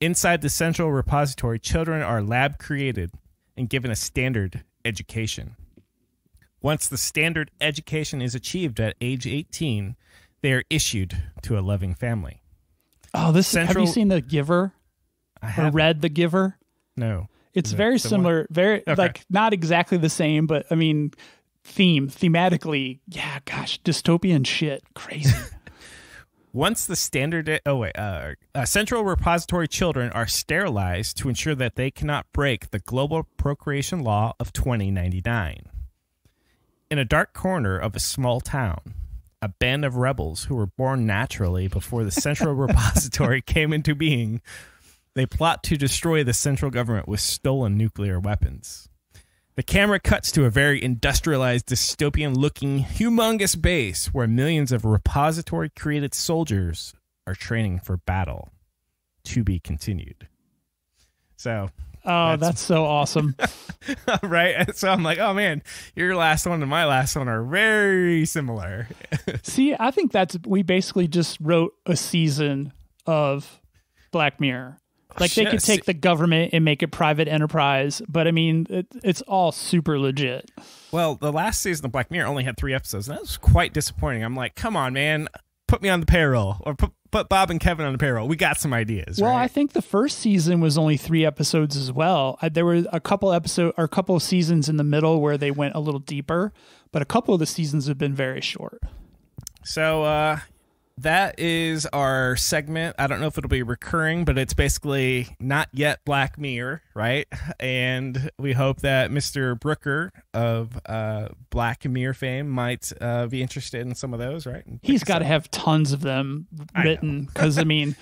Speaker 1: Inside the central repository, children are lab created and given a standard education. Once the standard education is achieved at age 18, they are issued to a loving family.
Speaker 2: Oh, have you seen The Giver? Or read The Giver?
Speaker 1: No.
Speaker 2: It's very similar, like not exactly the same, but I mean, thematically, yeah, gosh, dystopian shit, crazy.
Speaker 1: Once the standard, central repository children are sterilized to ensure that they cannot break the global procreation law of 2099. In a dark corner of a small town, a band of rebels who were born naturally before the central repository came into being, they plot to destroy the central government with stolen nuclear weapons. The camera cuts to a very industrialized, dystopian-looking, humongous base where millions of repository-created soldiers are training for battle. To be continued. So...
Speaker 2: Oh, that's so awesome.
Speaker 1: Right? So I'm like, oh, man, your last one and my last one are very similar.
Speaker 2: See, I think we basically just wrote a season of Black Mirror. Like they could take the government and make it private enterprise, but I mean, it's all super legit.
Speaker 1: Well, the last season of Black Mirror only had 3 episodes, and that was quite disappointing. I'm like, come on, man, put me on the payroll, or put Bob and Kevin on the payroll. We got some ideas.
Speaker 2: Well,
Speaker 1: right?
Speaker 2: I think the first season was only 3 episodes as well. There were a couple of seasons in the middle where they went a little deeper, but a couple of the seasons have been very short.
Speaker 1: So, that is our segment. I don't know if it'll be recurring, but it's basically not yet Black Mirror, right? And we hope that Mr. Brooker of Black Mirror fame might be interested in some of those, right?
Speaker 2: He's got to have tons of them written because, I mean,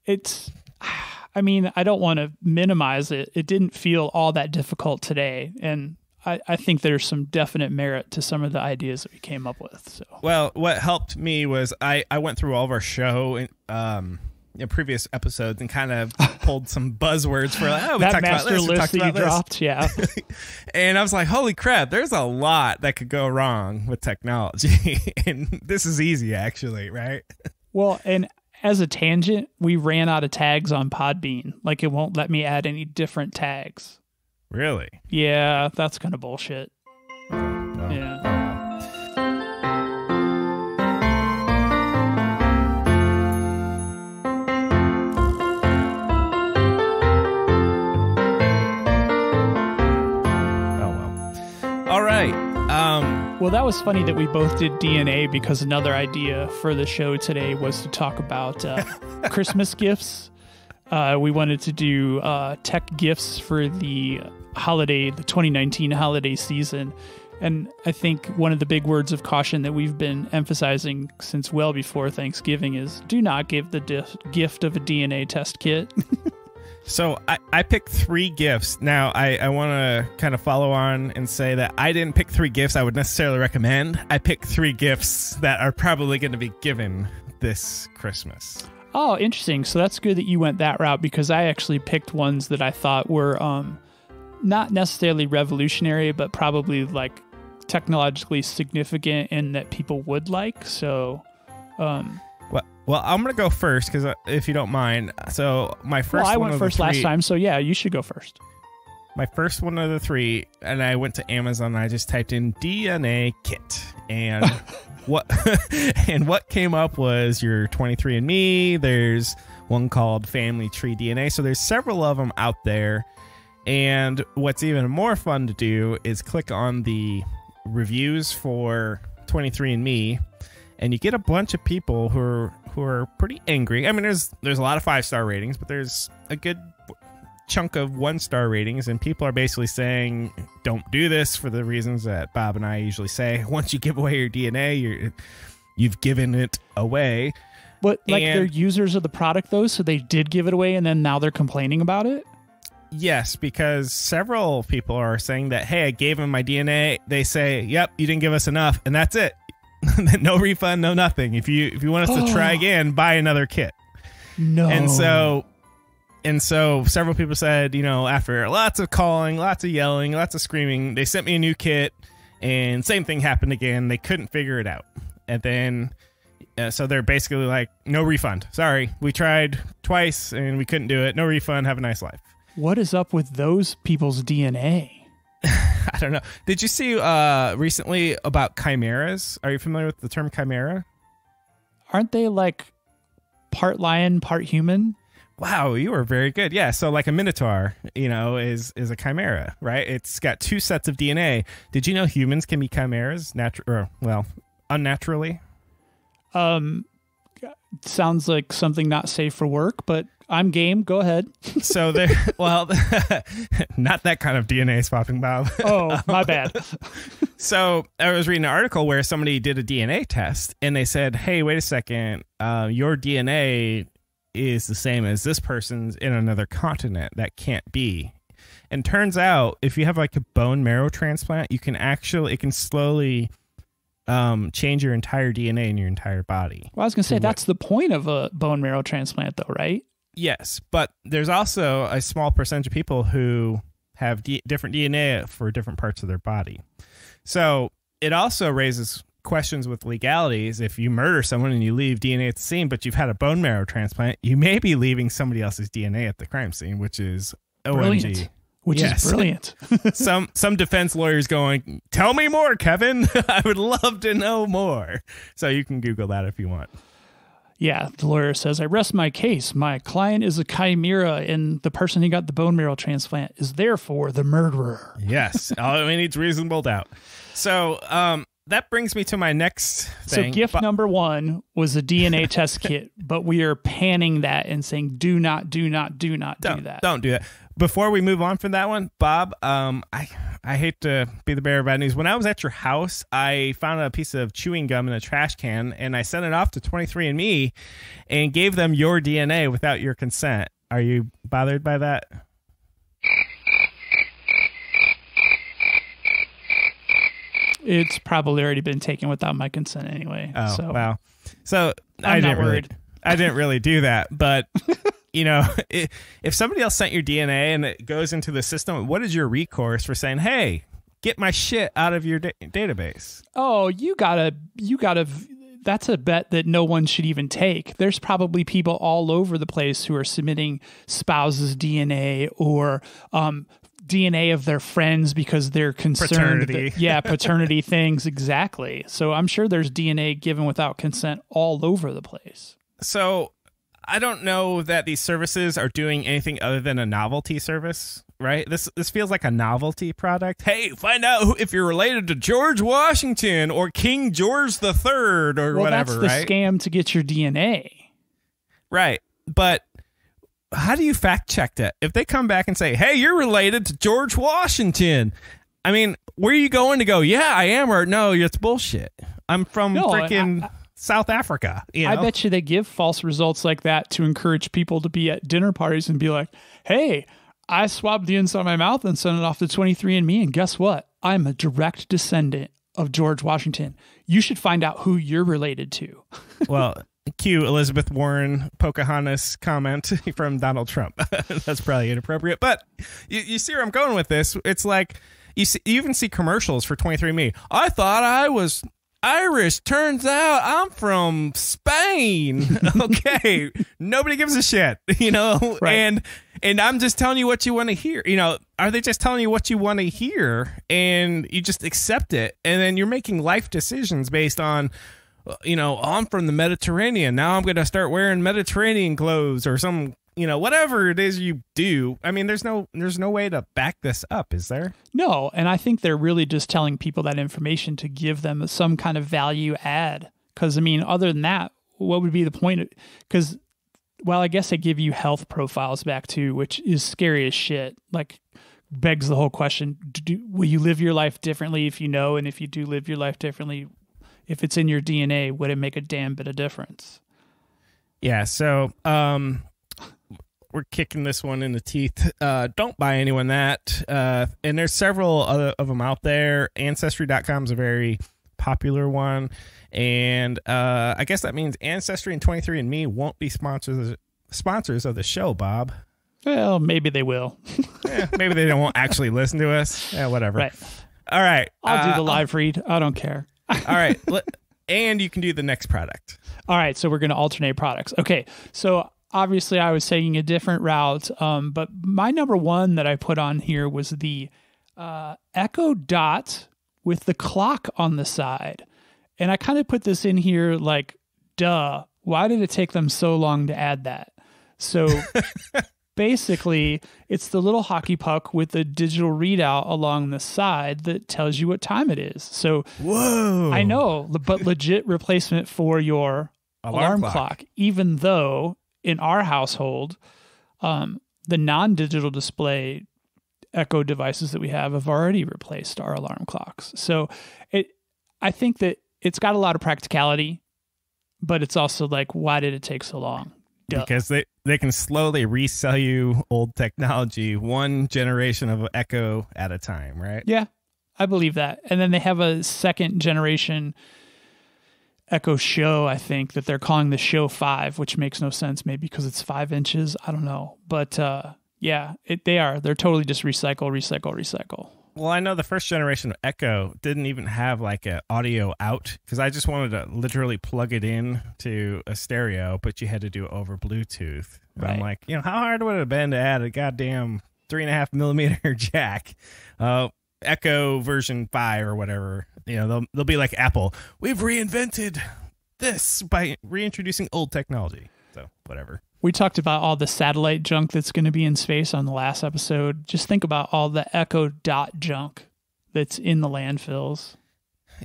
Speaker 2: I don't want to minimize it. It didn't feel all that difficult today, and I think there's some definite merit to some of the ideas that we came up with. So,
Speaker 1: well, what helped me was I went through all of our show in previous episodes and kind of pulled some buzzwords for like, we
Speaker 2: that
Speaker 1: talked
Speaker 2: master
Speaker 1: about this,
Speaker 2: list that you dropped, yeah.
Speaker 1: And I was like, holy crap, there's a lot that could go wrong with technology, and this is easy actually, right?
Speaker 2: Well, and as a tangent, we ran out of tags on Podbean. Like it won't let me add any different tags.
Speaker 1: Really?
Speaker 2: Yeah, that's kind of bullshit. Yeah.
Speaker 1: Oh, well. All right.
Speaker 2: Well, that was funny that we both did DNA because another idea for the show today was to talk about Christmas gifts. We wanted to do tech gifts for the 2019 holiday season. And I think one of the big words of caution that we've been emphasizing since well before Thanksgiving is do not give the gift of a DNA test kit.
Speaker 1: So I picked 3 gifts. Now, I want to kind of follow on and say that I didn't pick 3 gifts I would necessarily recommend. I picked 3 gifts that are probably going to be given this Christmas.
Speaker 2: Oh, interesting. So that's good that you went that route because I actually picked ones that I thought were not necessarily revolutionary, but probably like technologically significant and that people would like. So,
Speaker 1: well, I'm going to go first because if you don't mind. So my first
Speaker 2: I
Speaker 1: one
Speaker 2: went
Speaker 1: of
Speaker 2: first
Speaker 1: the 3,
Speaker 2: last time. So yeah, you should go first.
Speaker 1: My first one of the 3, and I went to Amazon and I just typed in DNA kit, and what came up was your 23andMe. There's one called Family Tree DNA. So there's several of them out there. And what's even more fun to do is click on the reviews for 23andMe, and you get a bunch of people who are pretty angry. I mean, there's a lot of 5-star ratings, but there's a good chunk of 1-star ratings, and people are basically saying don't do this for the reasons that Bob and I usually say. Once you give away your DNA, you've given it away.
Speaker 2: But they're users of the product though, so they did give it away and then now they're complaining about it?
Speaker 1: Yes, because several people are saying that, hey, I gave them my DNA. They say, yep, you didn't give us enough, and that's it. No refund, no nothing. If you want us to try again, buy another kit.
Speaker 2: No.
Speaker 1: And so And so several people said, after lots of calling, lots of yelling, lots of screaming, they sent me a new kit, and same thing happened again. They couldn't figure it out. And then, so they're basically like, no refund. Sorry, we tried twice and we couldn't do it. No refund. Have a nice life.
Speaker 2: What is up with those people's DNA?
Speaker 1: I don't know. Did you see recently about chimeras? Are you familiar with the term chimera?
Speaker 2: Aren't they like part lion, part human?
Speaker 1: Wow, you are very good. Yeah, so like a minotaur, is a chimera, right? It's got two sets of DNA. Did you know humans can be chimeras, unnaturally?
Speaker 2: Sounds like something not safe for work, but I'm game. Go ahead.
Speaker 1: So they're, not that kind of DNA is popping, Bob.
Speaker 2: Oh, my bad.
Speaker 1: So I was reading an article where somebody did a DNA test and they said, hey, wait a second, your DNA is the same as this person's in another continent. That can't be. And turns out if you have like a bone marrow transplant, it can slowly change your entire DNA in your entire body.
Speaker 2: Well, I was going to say that's the point of a bone marrow transplant though, right?
Speaker 1: Yes, but there's also a small percentage of people who have different DNA for different parts of their body. So it also raises questions with legalities. If you murder someone and you leave DNA at the scene, but you've had a bone marrow transplant, you may be leaving somebody else's DNA at the crime scene, which is
Speaker 2: brilliant.
Speaker 1: OMG.
Speaker 2: Which is brilliant.
Speaker 1: Some defense lawyers going, tell me more, Kevin. I would love to know more. So you can Google that if you want.
Speaker 2: Yeah, the lawyer says, I rest my case. My client is a chimera, and the person who got the bone marrow transplant is therefore the murderer.
Speaker 1: Yes. All it needs reasonable doubt. So that brings me to my next thing.
Speaker 2: So gift number one was a DNA test kit, but we are panning that and saying, do not do that.
Speaker 1: Don't do that. Before we move on from that one, Bob, I hate to be the bearer of bad news. When I was at your house, I found a piece of chewing gum in a trash can, and I sent it off to 23andMe and gave them your DNA without your consent. Are you bothered by that?
Speaker 2: It's probably already been taken without my consent anyway.
Speaker 1: Oh,
Speaker 2: so.
Speaker 1: wow. So
Speaker 2: I'm not worried.
Speaker 1: I didn't really do that, but if somebody else sent your DNA and it goes into the system, what is your recourse for saying, hey, get my shit out of your database?
Speaker 2: Oh, you gotta, that's a bet that no one should even take. There's probably people all over the place who are submitting spouses' DNA or, DNA of their friends because they're concerned. Paternity things. Exactly. So I'm sure there's DNA given without consent all over the place.
Speaker 1: So I don't know that these services are doing anything other than a novelty service, right? This feels like a novelty product. Hey, find out if you're related to George Washington or King George III or whatever,
Speaker 2: that's the
Speaker 1: right?
Speaker 2: scam to get your DNA.
Speaker 1: Right. But how do you fact check that? If they come back and say, hey, you're related to George Washington, I mean, where are you going to go? Yeah, I am. Or no, it's bullshit. I'm from freaking South Africa.
Speaker 2: I bet you they give false results like that to encourage people to be at dinner parties and be like, hey, I swabbed the inside of my mouth and sent it off to 23andMe. And guess what? I'm a direct descendant of George Washington. You should find out who you're related to.
Speaker 1: Well, cue Elizabeth Warren Pocahontas comment from Donald Trump. That's probably inappropriate, but you see where I'm going with this. It's like you even see commercials for 23andMe. I thought I was Irish. Turns out I'm from Spain. Okay, nobody gives a shit, right. And I'm just telling you what you want to hear. Are they just telling you what you want to hear and you just accept it, and then you're making life decisions based on, I'm from the Mediterranean. Now I'm going to start wearing Mediterranean clothes or some, whatever it is you do. I mean, there's no way to back this up, is there?
Speaker 2: No. And I think they're really just telling people that information to give them some kind of value add. Because, other than that, what would be the point? Because, I guess they give you health profiles back too, which is scary as shit. Like, begs the whole question, will you live your life differently if you know? And if you do live your life differently, if it's in your DNA, would it make a damn bit of difference? Yeah,
Speaker 1: so we're kicking this one in the teeth. Don't buy anyone that. And there's several other of them out there. Ancestry.com is a very popular one. And I guess that means Ancestry and 23andMe won't be sponsors of the show, Bob.
Speaker 2: Well, maybe they will.
Speaker 1: Maybe they won't actually listen to us. Yeah, whatever.
Speaker 2: Right.
Speaker 1: All right.
Speaker 2: I'll do the live read. I don't care.
Speaker 1: All right. And you can do the next product.
Speaker 2: All right. So we're going to alternate products. Okay. So obviously I was taking a different route. But my number one that I put on here was the Echo Dot with the clock on the side. And I kind of put this in here like, duh, why did it take them so long to add that? So basically, it's the little hockey puck with the digital readout along the side that tells you what time it is. So,
Speaker 1: whoa,
Speaker 2: I know, but legit replacement for your alarm clock, even though in our household, the non-digital display Echo devices that we have already replaced our alarm clocks. So I think that it's got a lot of practicality, but it's also like, why did it take so long? Duh.
Speaker 1: Because they can slowly resell you old technology, one generation of Echo at a time, right?
Speaker 2: Yeah, I believe that. And then they have a second generation Echo Show, I think, that they're calling the Show 5, which makes no sense, maybe because it's 5 inches. I don't know. But yeah, they're totally just recycle.
Speaker 1: Well, I know the first generation of Echo didn't even have like an audio out because I just wanted to literally plug it in to a stereo, but you had to do it over Bluetooth. And
Speaker 2: Right.
Speaker 1: I'm like, how hard would it have been to add a goddamn 3.5 millimeter jack? Echo version 5 or whatever. They'll be like Apple. We've reinvented this by reintroducing old technology. So whatever.
Speaker 2: We talked about all the satellite junk that's going to be in space on the last episode. Just think about all the Echo Dot junk that's in the landfills.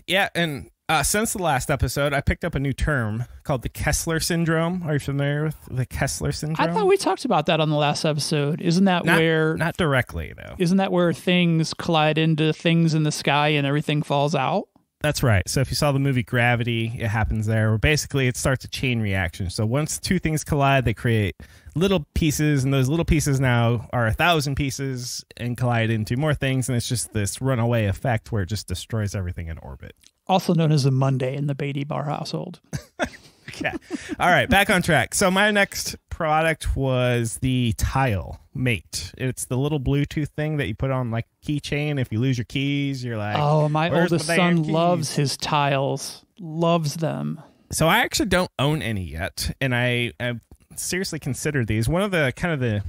Speaker 1: Yeah, and since the last episode, I picked up a new term called the Kessler syndrome. Are you familiar with the Kessler syndrome?
Speaker 2: I thought we talked about that on the last episode. Isn't that
Speaker 1: not directly though?
Speaker 2: Isn't that where things collide into things in the sky and everything falls out?
Speaker 1: That's right. So if you saw the movie Gravity, it happens there, where basically it starts a chain reaction. So once two things collide, they create little pieces, and those little pieces now are 1,000 pieces and collide into more things, and it's just this runaway effect where it just destroys everything in orbit.
Speaker 2: Also known as a Monday in the Beatty Bar household.
Speaker 1: Okay. All right, back on track. So my next product was the Tile Mate. It's the little Bluetooth thing that you put on like keychain. If you lose your keys, you're like,
Speaker 2: oh, my
Speaker 1: "Where's
Speaker 2: oldest
Speaker 1: my damn
Speaker 2: son
Speaker 1: keys?"
Speaker 2: loves his tiles. Loves them.
Speaker 1: So I actually don't own any yet, and I've seriously considered these. One of the kind of the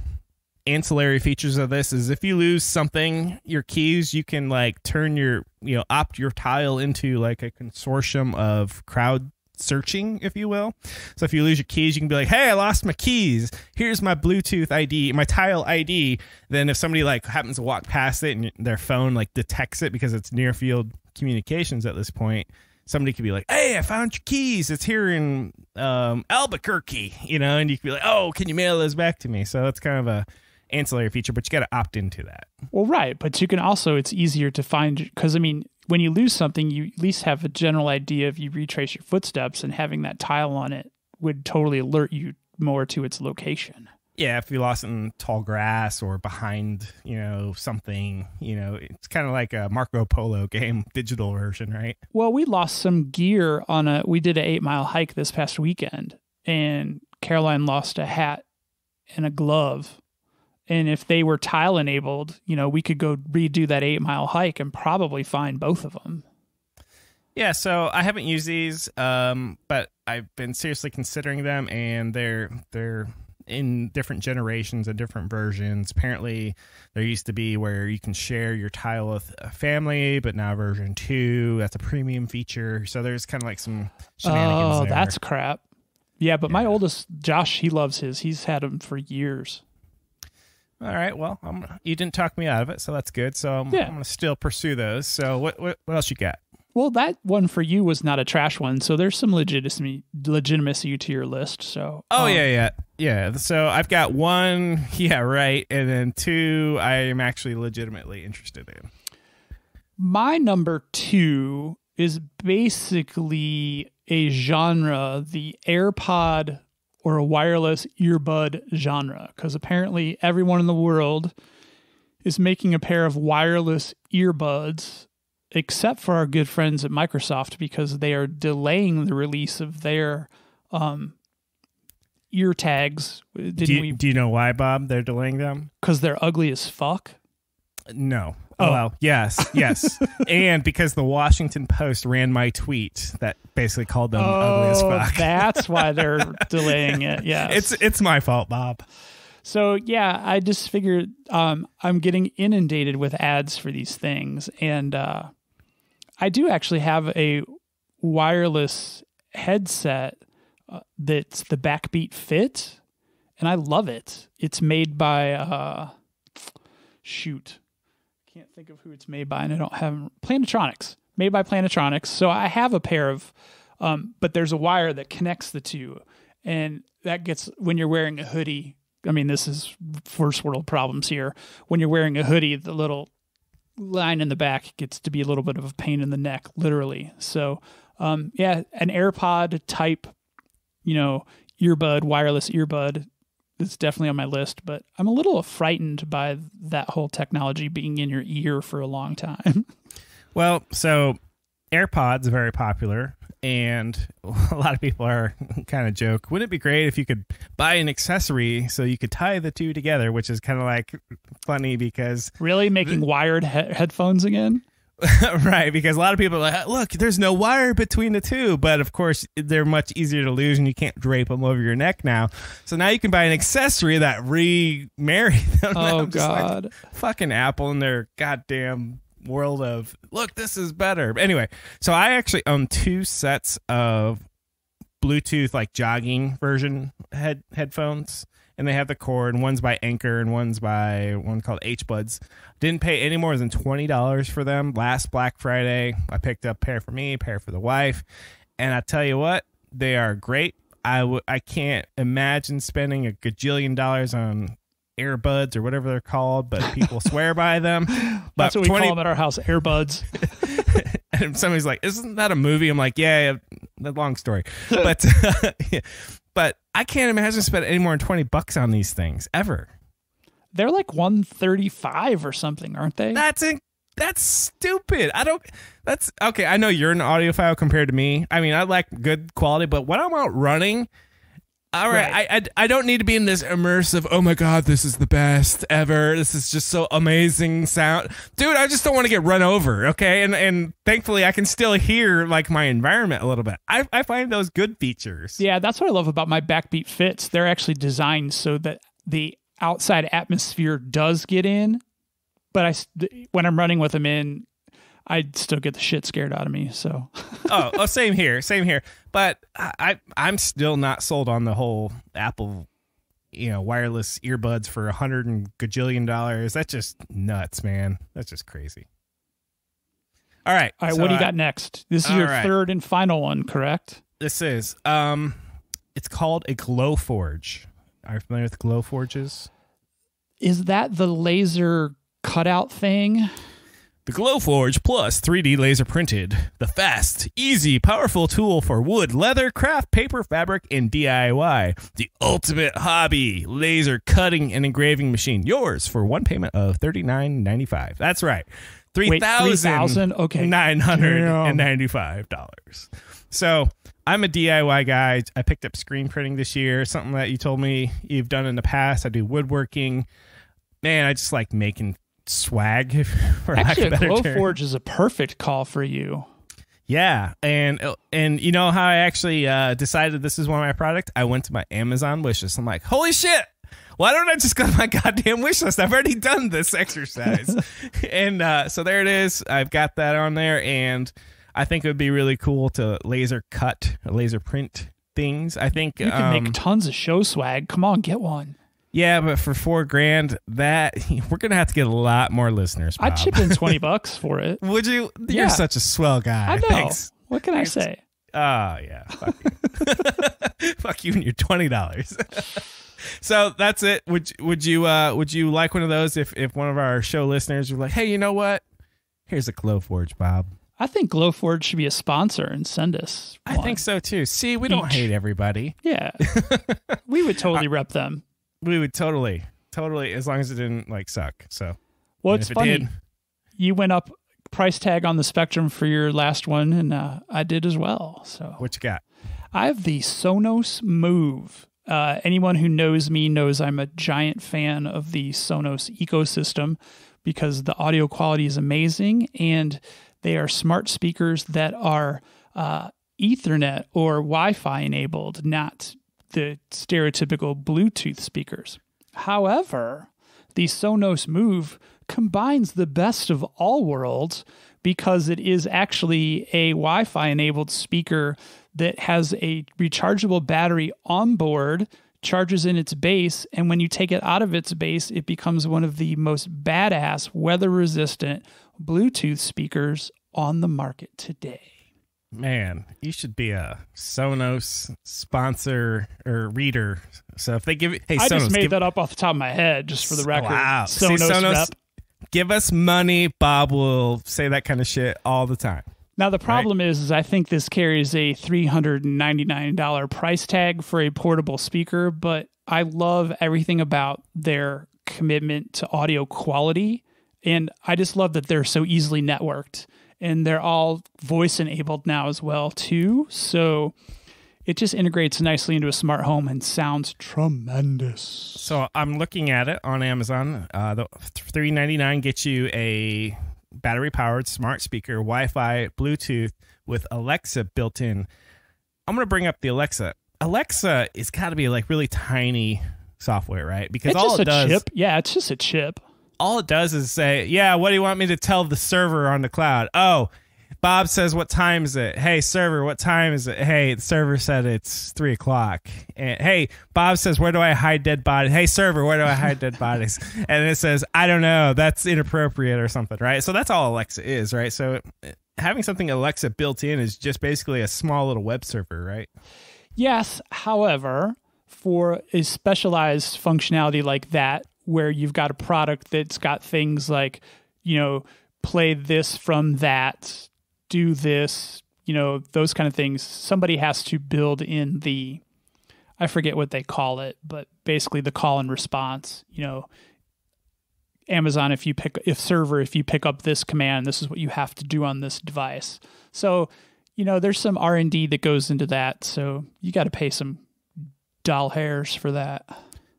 Speaker 1: ancillary features of this is if you lose something, your keys, you can like turn your, opt your tile into like a consortium of crowd searching, if you will. So if you lose your keys, you can be like, hey, I lost my keys. Here's my Bluetooth ID, my tile ID. Then if somebody like happens to walk past it and their phone like detects it because it's near field communications at this point, somebody could be like, hey, I found your keys. It's here in Albuquerque, and you could be like, oh, can you mail those back to me? So that's kind of a ancillary feature, but you got to opt into that.
Speaker 2: Well, right. But you can also, it's easier to find, because when you lose something, you at least have a general idea if you retrace your footsteps, and having that tile on it would totally alert you more to its location.
Speaker 1: Yeah, if you lost it in tall grass or behind, something, it's kind of like a Marco Polo game, digital version, right?
Speaker 2: Well, we lost some gear we did an 8-mile hike this past weekend, and Caroline lost a hat and a glove. And if they were tile enabled, we could go redo that 8-mile hike and probably find both of them.
Speaker 1: Yeah, so I haven't used these, but I've been seriously considering them, and they're in different generations and different versions. Apparently, there used to be where you can share your tile with a family, but now version 2, that's a premium feature. So there's kind of like some shenanigans there.
Speaker 2: Oh, that's crap. Yeah, but my oldest, Josh, he loves his. He's had them for years.
Speaker 1: All right, well, you didn't talk me out of it, so that's good. So I'm going to still pursue those. So what else you got?
Speaker 2: Well, that one for you was not a trash one, so there's some legitimacy to your list. So
Speaker 1: yeah. So I've got 1, yeah, right, and then 2 I am actually legitimately interested in.
Speaker 2: My number 2 is basically a genre, the AirPod or a wireless earbud genre, because apparently everyone in the world is making a pair of wireless earbuds, except for our good friends at Microsoft, because they are delaying the release of their ear tags.
Speaker 1: Do you know why, Bob, they're delaying them?
Speaker 2: Because they're ugly as fuck?
Speaker 1: No.
Speaker 2: Oh.
Speaker 1: Well, yes. And because the Washington Post ran my tweet that basically called them ugly as fuck.
Speaker 2: That's why they're delaying it. Yes.
Speaker 1: It's my fault, Bob.
Speaker 2: So, yeah, I just figured I'm getting inundated with ads for these things. And I do actually have a wireless headset that's the Backbeat Fit, and I love it. It's made by, can't think of who it's made by, and I don't have Plantronics. Made by Plantronics. So I have a pair of, but there's a wire that connects the two, and that gets, when you're wearing a hoodie, I mean, this is first world problems here. When you're wearing a hoodie, the little line in the back gets to be a little bit of a pain in the neck, literally. So, an AirPod type, wireless earbud is definitely on my list, but I'm a little frightened by that whole technology being in your ear for a long time.
Speaker 1: Well, so AirPods are very popular, and a lot of people are kind of joke, wouldn't it be great if you could buy an accessory so you could tie the two together, which is kind of like funny because...
Speaker 2: Really? Making wired headphones again?
Speaker 1: Right, because a lot of people are like, look, there's no wire between the two, but of course they're much easier to lose and you can't drape them over your neck now. So now you can buy an accessory that remarry them.
Speaker 2: Oh, God.
Speaker 1: Like, fucking Apple and their goddamn world of, look, this is better. But anyway, so I actually own 2 sets of Bluetooth, like jogging version headphones. And they have the cord, and one's by Anchor and one's by one called H-Buds. Didn't pay any more than $20 for them. Last Black Friday, I picked up a pair for me, a pair for the wife. And I tell you what, they are great. I can't imagine spending a gajillion dollars on earbuds or whatever they're called, but people swear by them. But
Speaker 2: that's what we call them at our house, earbuds.
Speaker 1: And somebody's like, isn't that a movie? I'm like, yeah, long story. But but I can't imagine spending any more than $20 on these things ever.
Speaker 2: They're like $135 or something, aren't they?
Speaker 1: That's stupid. That's okay. I know you're an audiophile compared to me. I mean, I like good quality, but when I'm out running, all right. I don't need to be in this immersive, oh my God, this is the best ever. This is just so amazing sound. Dude, I just don't want to get run over, okay? And thankfully I can still hear like my environment a little bit. I find those good features.
Speaker 2: Yeah, that's what I love about my Backbeat Fits. They're actually designed so that the outside atmosphere does get in, but when I'm running with them in, I still get the shit scared out of me. So,
Speaker 1: oh, same here. But I'm still not sold on the whole Apple, wireless earbuds for $100 and gajillion. That's just nuts, man. That's just crazy. All right.
Speaker 2: So what do you got next? This is your third and final one, correct?
Speaker 1: This is. It's called a Glowforge. Are you familiar with Glowforges?
Speaker 2: Is that the laser cutout thing?
Speaker 1: The Glowforge Plus 3D laser printed, the fast, easy, powerful tool for wood, leather, craft, paper, fabric, and DIY. The ultimate hobby laser cutting and engraving machine. Yours for one payment of $39.95. That's right. $3,995. So I'm a DIY guy. I picked up screen printing this year, something that you told me you've done in the past. I do woodworking. Man, I just like making swag, for lack of a better term.
Speaker 2: Glowforge is a perfect call for you.
Speaker 1: Yeah, and you know how I actually decided this is one of my products? I went to my Amazon wish list. I'm like, holy shit, why don't I just go to my goddamn wish list? I've already done this exercise. And so there it is. I've got that on there, and I think it would be really cool to laser print things. I think
Speaker 2: you can make tons of show swag. Come on, get one.
Speaker 1: Yeah, but for $4,000, that we're gonna have to get a lot more listeners, Bob.
Speaker 2: I'd chip in $20 for it.
Speaker 1: Would you? You're such a swell guy.
Speaker 2: I know.
Speaker 1: Thanks.
Speaker 2: What can I say?
Speaker 1: Oh yeah, fuck you. Fuck you and your $20. So that's it. Would you like one of those if one of our show listeners were like, hey, you know what? Here's a Glowforge, Bob.
Speaker 2: I think Glowforge should be a sponsor and send us one.
Speaker 1: I think so too. See, we don't hate everybody.
Speaker 2: Yeah, we would totally rep them.
Speaker 1: We would totally, as long as it didn't like suck. So,
Speaker 2: well, it's funny. You went up price tag on the spectrum for your last one, and I did as well. So,
Speaker 1: what you got?
Speaker 2: I have the Sonos Move. Anyone who knows me knows I'm a giant fan of the Sonos ecosystem because the audio quality is amazing, and they are smart speakers that are Ethernet or Wi-Fi enabled, not the stereotypical Bluetooth speakers. However, the Sonos Move combines the best of all worlds because it is actually a Wi-Fi enabled speaker that has a rechargeable battery on board, charges in its base, and when you take it out of its base, it becomes one of the most badass, weather-resistant Bluetooth speakers on the market today.
Speaker 1: Man, you should be a Sonos sponsor or reader. So if they give you, hey,
Speaker 2: I
Speaker 1: Sonos,
Speaker 2: just made that up off the top of my head, just for the record.
Speaker 1: Wow.
Speaker 2: Sonos rep.
Speaker 1: Give us money. Bob will say that kind of shit all the time.
Speaker 2: Now, the problem is I think this carries a $399 price tag for a portable speaker, but I love everything about their commitment to audio quality. And I just love that they're so easily networked, and they're all voice enabled now as well, too. So it just integrates nicely into a smart home and sounds tremendous.
Speaker 1: So I'm looking at it on Amazon. The $399 gets you a battery-powered smart speaker, Wi-Fi, Bluetooth with Alexa built in. I'm going to bring up the Alexa. Alexa is got to be like really tiny software, right? Because
Speaker 2: it's
Speaker 1: all
Speaker 2: just
Speaker 1: it does,
Speaker 2: chip. Yeah, it's just a chip.
Speaker 1: All it does is say, yeah, what do you want me to tell the server on the cloud? Oh, Bob says, what time is it? Hey, server, what time is it? Hey, the server said it's 3:00. And hey, Bob says, where do I hide dead bodies? Hey, server, where do I hide dead bodies? And it says, I don't know. That's inappropriate or something, right? So that's all Alexa is, right? So having something Alexa built in is just basically a small little web server, right?
Speaker 2: Yes. However, for a specialized functionality like that, where you've got a product that's got things like, play this from that, do this, those kind of things. Somebody has to build in I forget what they call it, but basically the call and response, Amazon, if you pick up this command, this is what you have to do on this device. So, there's some R&D that goes into that. So you got to pay some doll hairs for that.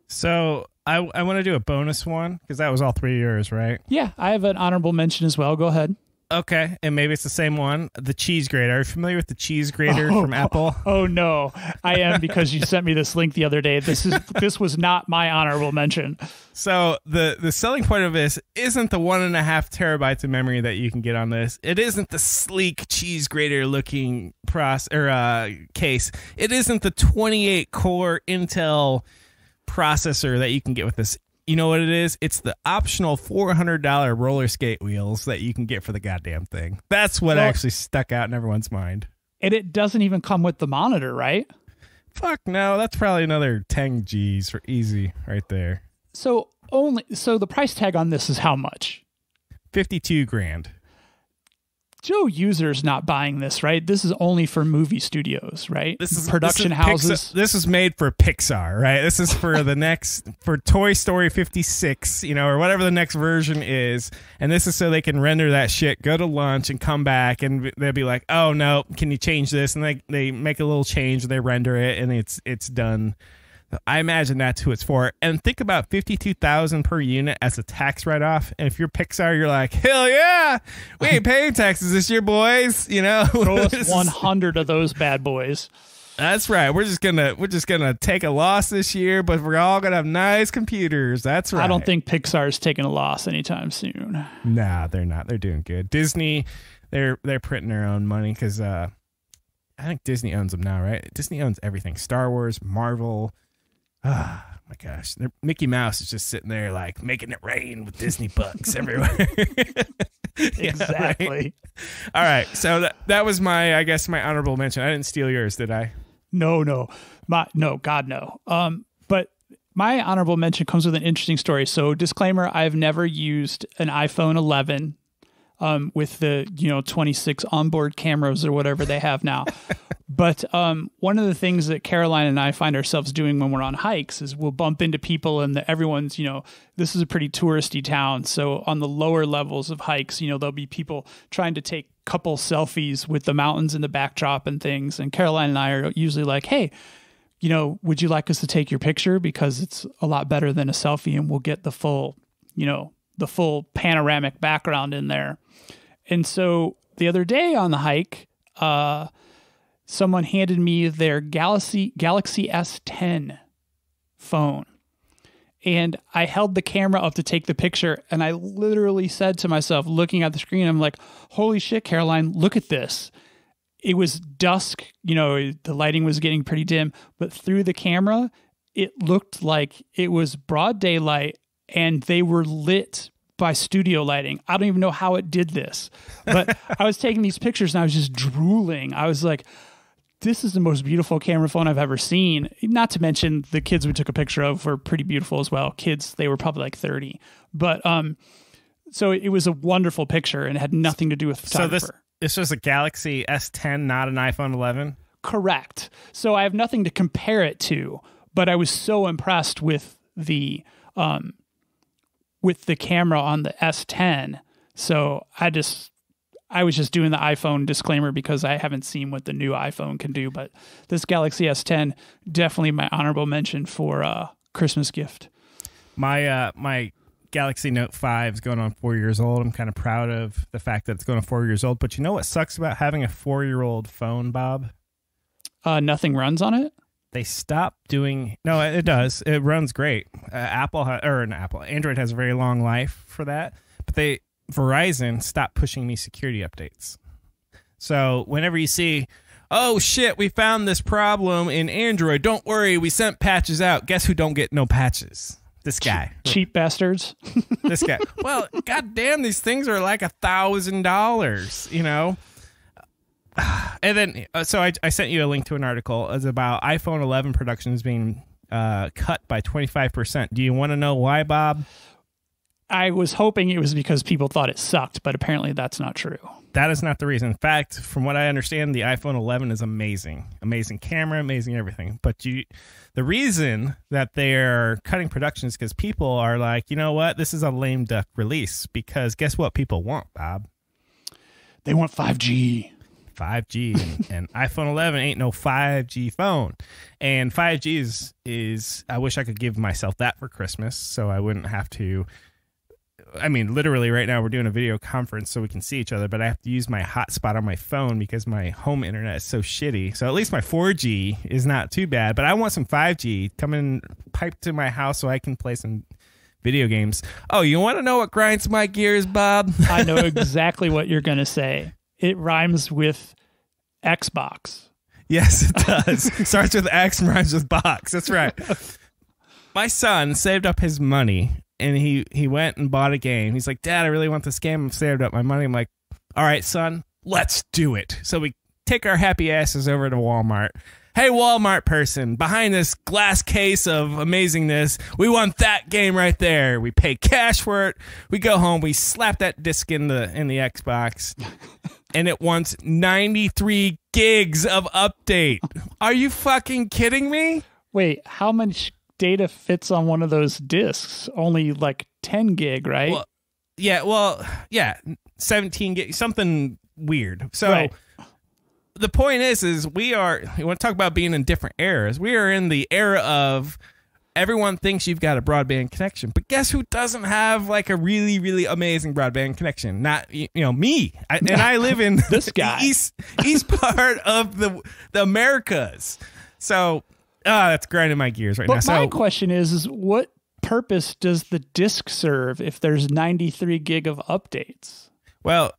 Speaker 1: So I want to do a bonus one because that was all 3 years, right?
Speaker 2: Yeah, I have an honorable mention as well. Go ahead.
Speaker 1: Okay, and maybe it's the same one. The cheese grater. Are you familiar with the cheese grater from Apple?
Speaker 2: Oh no, I am, because you sent me this link the other day. This was not my honorable mention.
Speaker 1: So the selling point of this isn't the 1.5 terabytes of memory that you can get on this. It isn't the sleek cheese grater looking case. It isn't the 28 core Intel processor that you can get with this. You know what it is? It's the optional $400 roller skate wheels that you can get for the goddamn thing. That's what actually stuck out in everyone's mind.
Speaker 2: And it doesn't even come with the monitor, right?
Speaker 1: Fuck no, that's probably another 10 G's for easy right there.
Speaker 2: So the price tag on this is how much?
Speaker 1: $52,000.
Speaker 2: Joe User's not buying this, right? This is only for movie studios, right?
Speaker 1: This is
Speaker 2: production houses.
Speaker 1: This is made for Pixar, right? This is for for Toy Story 56, or whatever the next version is. And this is so they can render that shit, go to lunch, and come back, and they'll be like, "Oh no, can you change this?" And they make a little change, they render it, and it's done. I imagine that's who it's for. And think about $52,000 per unit as a tax write-off. And if you're Pixar, you're like, hell yeah, we ain't paying taxes this year, boys.
Speaker 2: Throw us 100 of those bad boys.
Speaker 1: That's right. We're just gonna take a loss this year, but we're all gonna have nice computers. That's right.
Speaker 2: I don't think Pixar's taking a loss anytime soon.
Speaker 1: Nah, they're not. They're doing good. Disney, they're printing their own money because I think Disney owns them now, right? Disney owns everything: Star Wars, Marvel. Ah, my gosh. Mickey Mouse is just sitting there like making it rain with Disney bucks everywhere.
Speaker 2: Exactly.
Speaker 1: Right? All right. So that was my honorable mention. I didn't steal yours, did I?
Speaker 2: No. God, no. But my honorable mention comes with an interesting story. So disclaimer, I've never used an iPhone 11 with the 26 onboard cameras or whatever they have now. But one of the things that Caroline and I find ourselves doing when we're on hikes is we'll bump into people, and everyone's, this is a pretty touristy town. So on the lower levels of hikes, there'll be people trying to take couple selfies with the mountains in the backdrop and things. And Caroline and I are usually like, hey, would you like us to take your picture because it's a lot better than a selfie and we'll get the full, the full panoramic background in there. And so the other day on the hike, someone handed me their Galaxy S10 phone. And I held the camera up to take the picture, and I literally said to myself, looking at the screen, I'm like, holy shit, Caroline, look at this. It was dusk, the lighting was getting pretty dim, but through the camera, it looked like it was broad daylight and they were lit by studio lighting. I don't even know how it did this, but I was taking these pictures and I was just drooling. I was like, this is the most beautiful camera phone I've ever seen. Not to mention the kids we took a picture of were pretty beautiful as well. Kids, they were probably like 30. But so it was a wonderful picture and it had nothing to do with photographer.
Speaker 1: So this was a Galaxy S10, not an iPhone 11?
Speaker 2: Correct. So I have nothing to compare it to, but I was so impressed with the camera on the S10. So I was just doing the iPhone disclaimer because I haven't seen what the new iPhone can do, but this Galaxy S10, definitely my honorable mention for Christmas gift.
Speaker 1: My Galaxy Note 5 is going on 4 years old. I'm kind of proud of the fact that it's going on 4 years old, but you know what sucks about having a 4-year-old phone, Bob?
Speaker 2: Nothing runs on it?
Speaker 1: They stopped doing... No, it does. It runs great. Android has a very long life for that, but Verizon stopped pushing me security updates. So whenever you see, oh shit, we found this problem in Android, don't worry, we sent patches out. Guess who don't get no patches? This guy.
Speaker 2: Cheap bastards.
Speaker 1: This guy. Well, goddamn, these things are like $1,000, And then, so I sent you a link to an article. It's about iPhone 11 production is being cut by 25%. Do you want to know why, Bob?
Speaker 2: I was hoping it was because people thought it sucked, but apparently that's not true.
Speaker 1: That is not the reason. In fact, from what I understand, the iPhone 11 is amazing. Amazing camera, amazing everything. But the reason that they're cutting production is because people are like, you know what? This is a lame duck release. Because guess what people want, Bob?
Speaker 2: They want 5G.
Speaker 1: 5G and iPhone 11 ain't no 5G phone. And 5G is I wish I could give myself that for Christmas so I wouldn't have to... I mean, literally right now we're doing a video conference so we can see each other, but I have to use my hotspot on my phone because my home internet is so shitty. So at least my 4G is not too bad, but I want some 5G coming piped to my house so I can play some video games. Oh, you want to know what grinds my gears, Bob?
Speaker 2: I know exactly what you're going to say. It rhymes with Xbox.
Speaker 1: Yes, it does. Starts with X and rhymes with box. That's right. My son saved up his money and he went and bought a game. He's like, Dad, I really want this game. I've saved up my money. I'm like, all right, son, let's do it. So we take our happy asses over to Walmart. Hey, Walmart person, behind this glass case of amazingness, we want that game right there. We pay cash for it. We go home. We slap that disc in the Xbox, and it wants 93 gigs of update. Are you fucking kidding me?
Speaker 2: Wait, how much data fits on one of those discs? Only like 10 gig, right?
Speaker 1: Well, 17 gig, something weird. So.
Speaker 2: Right.
Speaker 1: The point is you want to talk about being in different eras. We are in the era of everyone thinks you've got a broadband connection, but guess who doesn't have like a really, really amazing broadband connection? Not, me. I live in
Speaker 2: this guy.
Speaker 1: east part of the Americas. So that's grinding my gears right now.
Speaker 2: But my question is what purpose does the disc serve if there's 93 gig of updates?
Speaker 1: Well,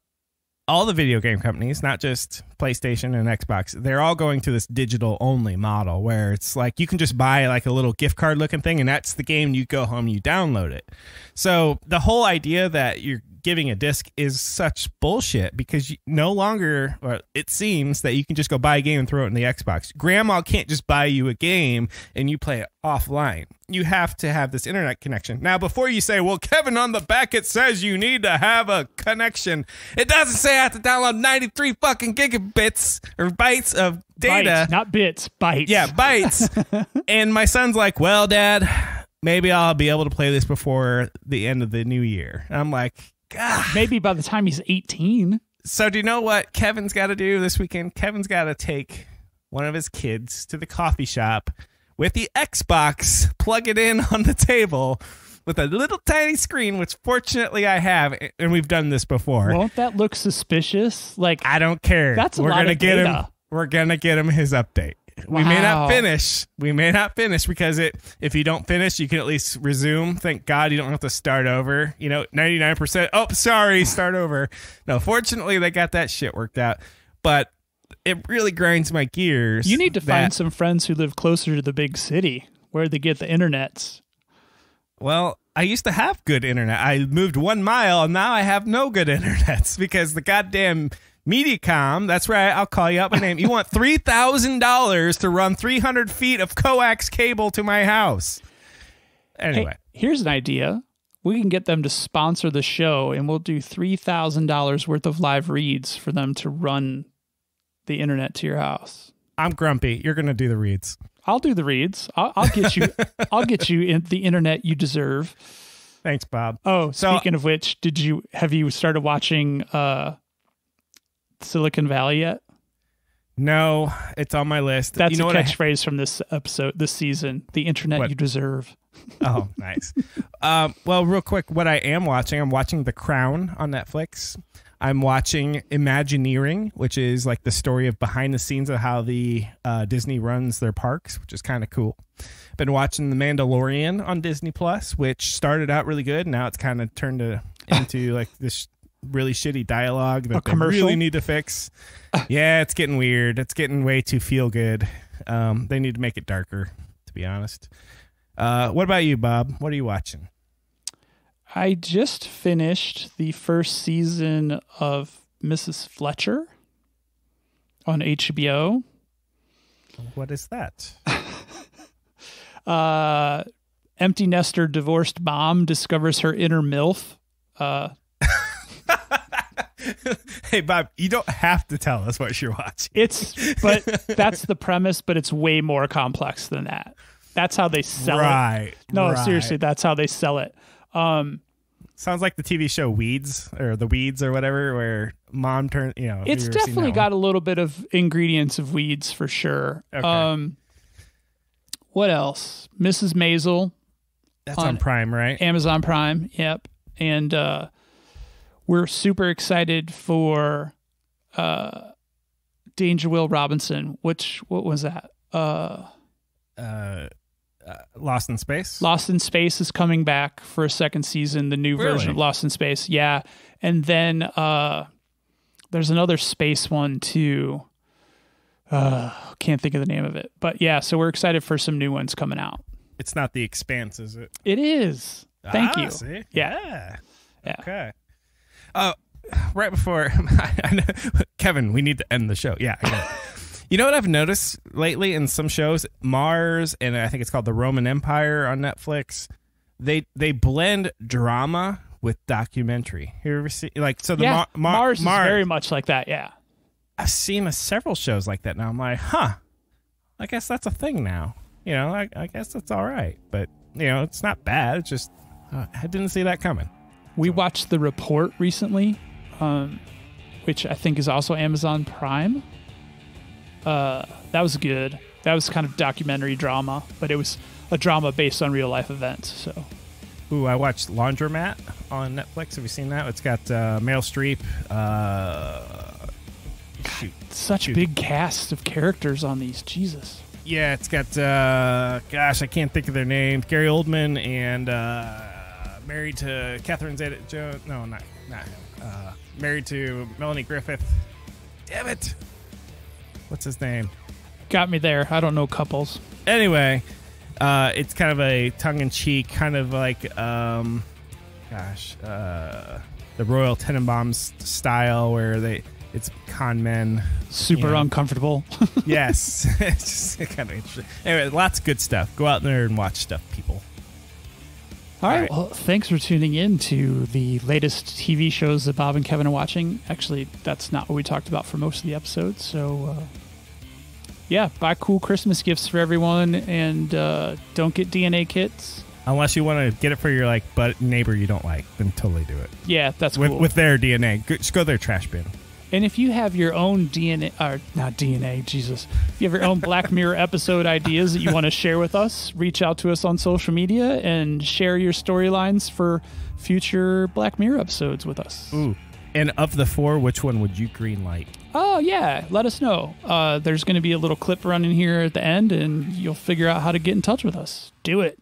Speaker 1: all the video game companies, not just PlayStation and Xbox, they're all going to this digital only model where it's like you can just buy like a little gift card looking thing and that's the game. You go home, you download it. So the whole idea that you're giving a disc is such bullshit because no longer, it seems that you can just go buy a game and throw it in the Xbox. Grandma can't just buy you a game and you play it offline. You have to have this internet connection. Now, before you say, well, Kevin, on the back, it says you need to have a connection. It doesn't say I have to download 93 fucking gigabits or bytes of data.
Speaker 2: Bytes, not bits, bytes.
Speaker 1: Yeah, bytes. And my son's like, well, Dad, maybe I'll be able to play this before the end of the new year. And I'm like, God.
Speaker 2: Maybe by the time he's 18.
Speaker 1: So do you know what Kevin's got to do this weekend? Kevin's got to take one of his kids to the coffee shop with the Xbox, plug it in on the table with a little tiny screen, which fortunately I have, and we've done this before.
Speaker 2: Won't that look suspicious? Like,
Speaker 1: I don't care.
Speaker 2: That's a lot of data.
Speaker 1: We're gonna get him his update. We may not finish. Because if you don't finish, you can at least resume. Thank God you don't have to start over. 99%. Oh, sorry, start over. No, fortunately they got that shit worked out. But it really grinds my gears.
Speaker 2: You need to find some friends who live closer to the big city where they get the internets.
Speaker 1: Well, I used to have good internet. I moved 1 mile and now I have no good internets because the goddamn Mediacom, that's right, I'll call you out by name. You want $3,000 to run 300 feet of coax cable to my house. Anyway.
Speaker 2: Hey, here's an idea. We can get them to sponsor the show, and we'll do $3,000 worth of live reads for them to run the internet to your house.
Speaker 1: I'm grumpy. You're going to do the reads.
Speaker 2: I'll do the reads. I'll get you. I'll get you in the internet you deserve.
Speaker 1: Thanks, Bob.
Speaker 2: Oh, speaking of which, have you started watching Silicon Valley yet?
Speaker 1: No, it's on my list.
Speaker 2: That's a catchphrase from this season. The internet you deserve.
Speaker 1: Oh, nice. Well, real quick, what I am watching, I'm watching The Crown on Netflix. I'm watching Imagineering, which is like the story of behind the scenes of how the Disney runs their parks, which is kind of cool. Been watching The Mandalorian on Disney Plus, which started out really good. Now it's kind of turned into like this really shitty dialogue that they really need to fix. Yeah, it's getting weird. It's getting way too feel good. They need to make it darker, to be honest. What about you, Bob? What are you watching?
Speaker 2: I just finished the first season of Mrs. Fletcher on HBO.
Speaker 1: What is that?
Speaker 2: Empty nester divorced mom discovers her inner MILF.
Speaker 1: Hey, Bob, you don't have to tell us what you're watching.
Speaker 2: But that's the premise, but it's way more complex than that. That's how they sell it. No, seriously, that's how they sell it.
Speaker 1: Sounds like the TV show Weeds or The Weeds or whatever, where mom turns,
Speaker 2: It's definitely got a little bit of ingredients of Weeds for sure.
Speaker 1: Okay.
Speaker 2: What else? Mrs. Maisel.
Speaker 1: That's on Prime, right?
Speaker 2: Amazon Prime, yep. And we're super excited for Danger Will Robinson. What was that?
Speaker 1: Lost in Space?
Speaker 2: Lost in Space is coming back for a second season, the new version of Lost in Space. Yeah. And then there's another space one too. Can't think of the name of it. But yeah, so we're excited for some new ones coming out.
Speaker 1: It's not The Expanse, is it?
Speaker 2: It is. Thank you.
Speaker 1: See?
Speaker 2: Yeah.
Speaker 1: Okay. Right before Kevin, we need to end the show. Yeah. I know. You know what I've noticed lately in some shows, Mars, and I think it's called The Roman Empire on Netflix. They blend drama with documentary. You ever see
Speaker 2: Mars is very much like that. Yeah,
Speaker 1: I've seen several shows like that now. I'm like, I guess that's a thing now. I guess that's all right, but it's not bad. It's just I didn't see that coming.
Speaker 2: We watched The Report recently, which I think is also Amazon Prime. That was good. That was kind of documentary drama, but it was a drama based on real life events. So,
Speaker 1: ooh, I watched Laundromat on Netflix. Have you seen that? It's got Meryl Streep.
Speaker 2: Such big cast of characters on these. Jesus.
Speaker 1: Yeah, it's got I can't think of their names. Gary Oldman and married to Catherine Zeta-Jones. No, not him. Married to Melanie Griffith. Damn it. What's his name?
Speaker 2: Got me there. I don't know couples.
Speaker 1: Anyway, it's kind of a tongue-in-cheek, kind of like, the Royal Tenenbaums style, where it's con men.
Speaker 2: Super uncomfortable.
Speaker 1: Yes. It's just kind of interesting. Anyway, lots of good stuff. Go out there and watch stuff, people.
Speaker 2: All right. Well, thanks for tuning in to the latest TV shows that Bob and Kevin are watching. Actually, that's not what we talked about for most of the episodes. So, buy cool Christmas gifts for everyone, and don't get DNA kits.
Speaker 1: Unless you want to get it for your neighbor you don't like, then totally do it.
Speaker 2: Yeah, that's cool.
Speaker 1: With their DNA. Just go to their trash bin.
Speaker 2: And if you have your own DNA, or not DNA, Jesus, if you have your own Black Mirror episode ideas that you want to share with us, reach out to us on social media and share your storylines for future Black Mirror episodes with us.
Speaker 1: Ooh. And of the 4, which one would you green light?
Speaker 2: Oh, yeah. Let us know. There's going to be a little clip running here at the end, and you'll figure out how to get in touch with us. Do it.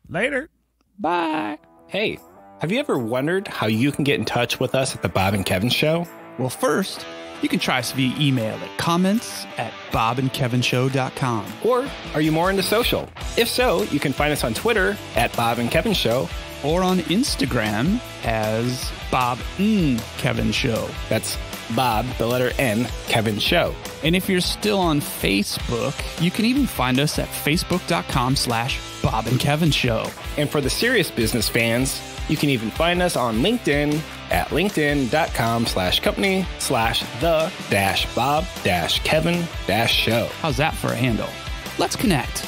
Speaker 1: Later.
Speaker 2: Bye.
Speaker 3: Hey, have you ever wondered how you can get in touch with us at the Bob and Kevin Show?
Speaker 5: Well, first, you can try us via email at comments@bobandkevinshow.com.
Speaker 3: Or are you more into social? If so, you can find us on Twitter at Bob and Kevin Show.
Speaker 5: Or on Instagram as Bob Kevin Show.
Speaker 3: That's Bob, the letter N, Kevin Show.
Speaker 5: And if you're still on Facebook, you can even find us at facebook.com/Bob and Kevin Show.
Speaker 3: And for the serious business fans, you can even find us on LinkedIn at linkedin.com/company/the-Bob-Kevin-Show.
Speaker 5: How's that for a handle? Let's connect.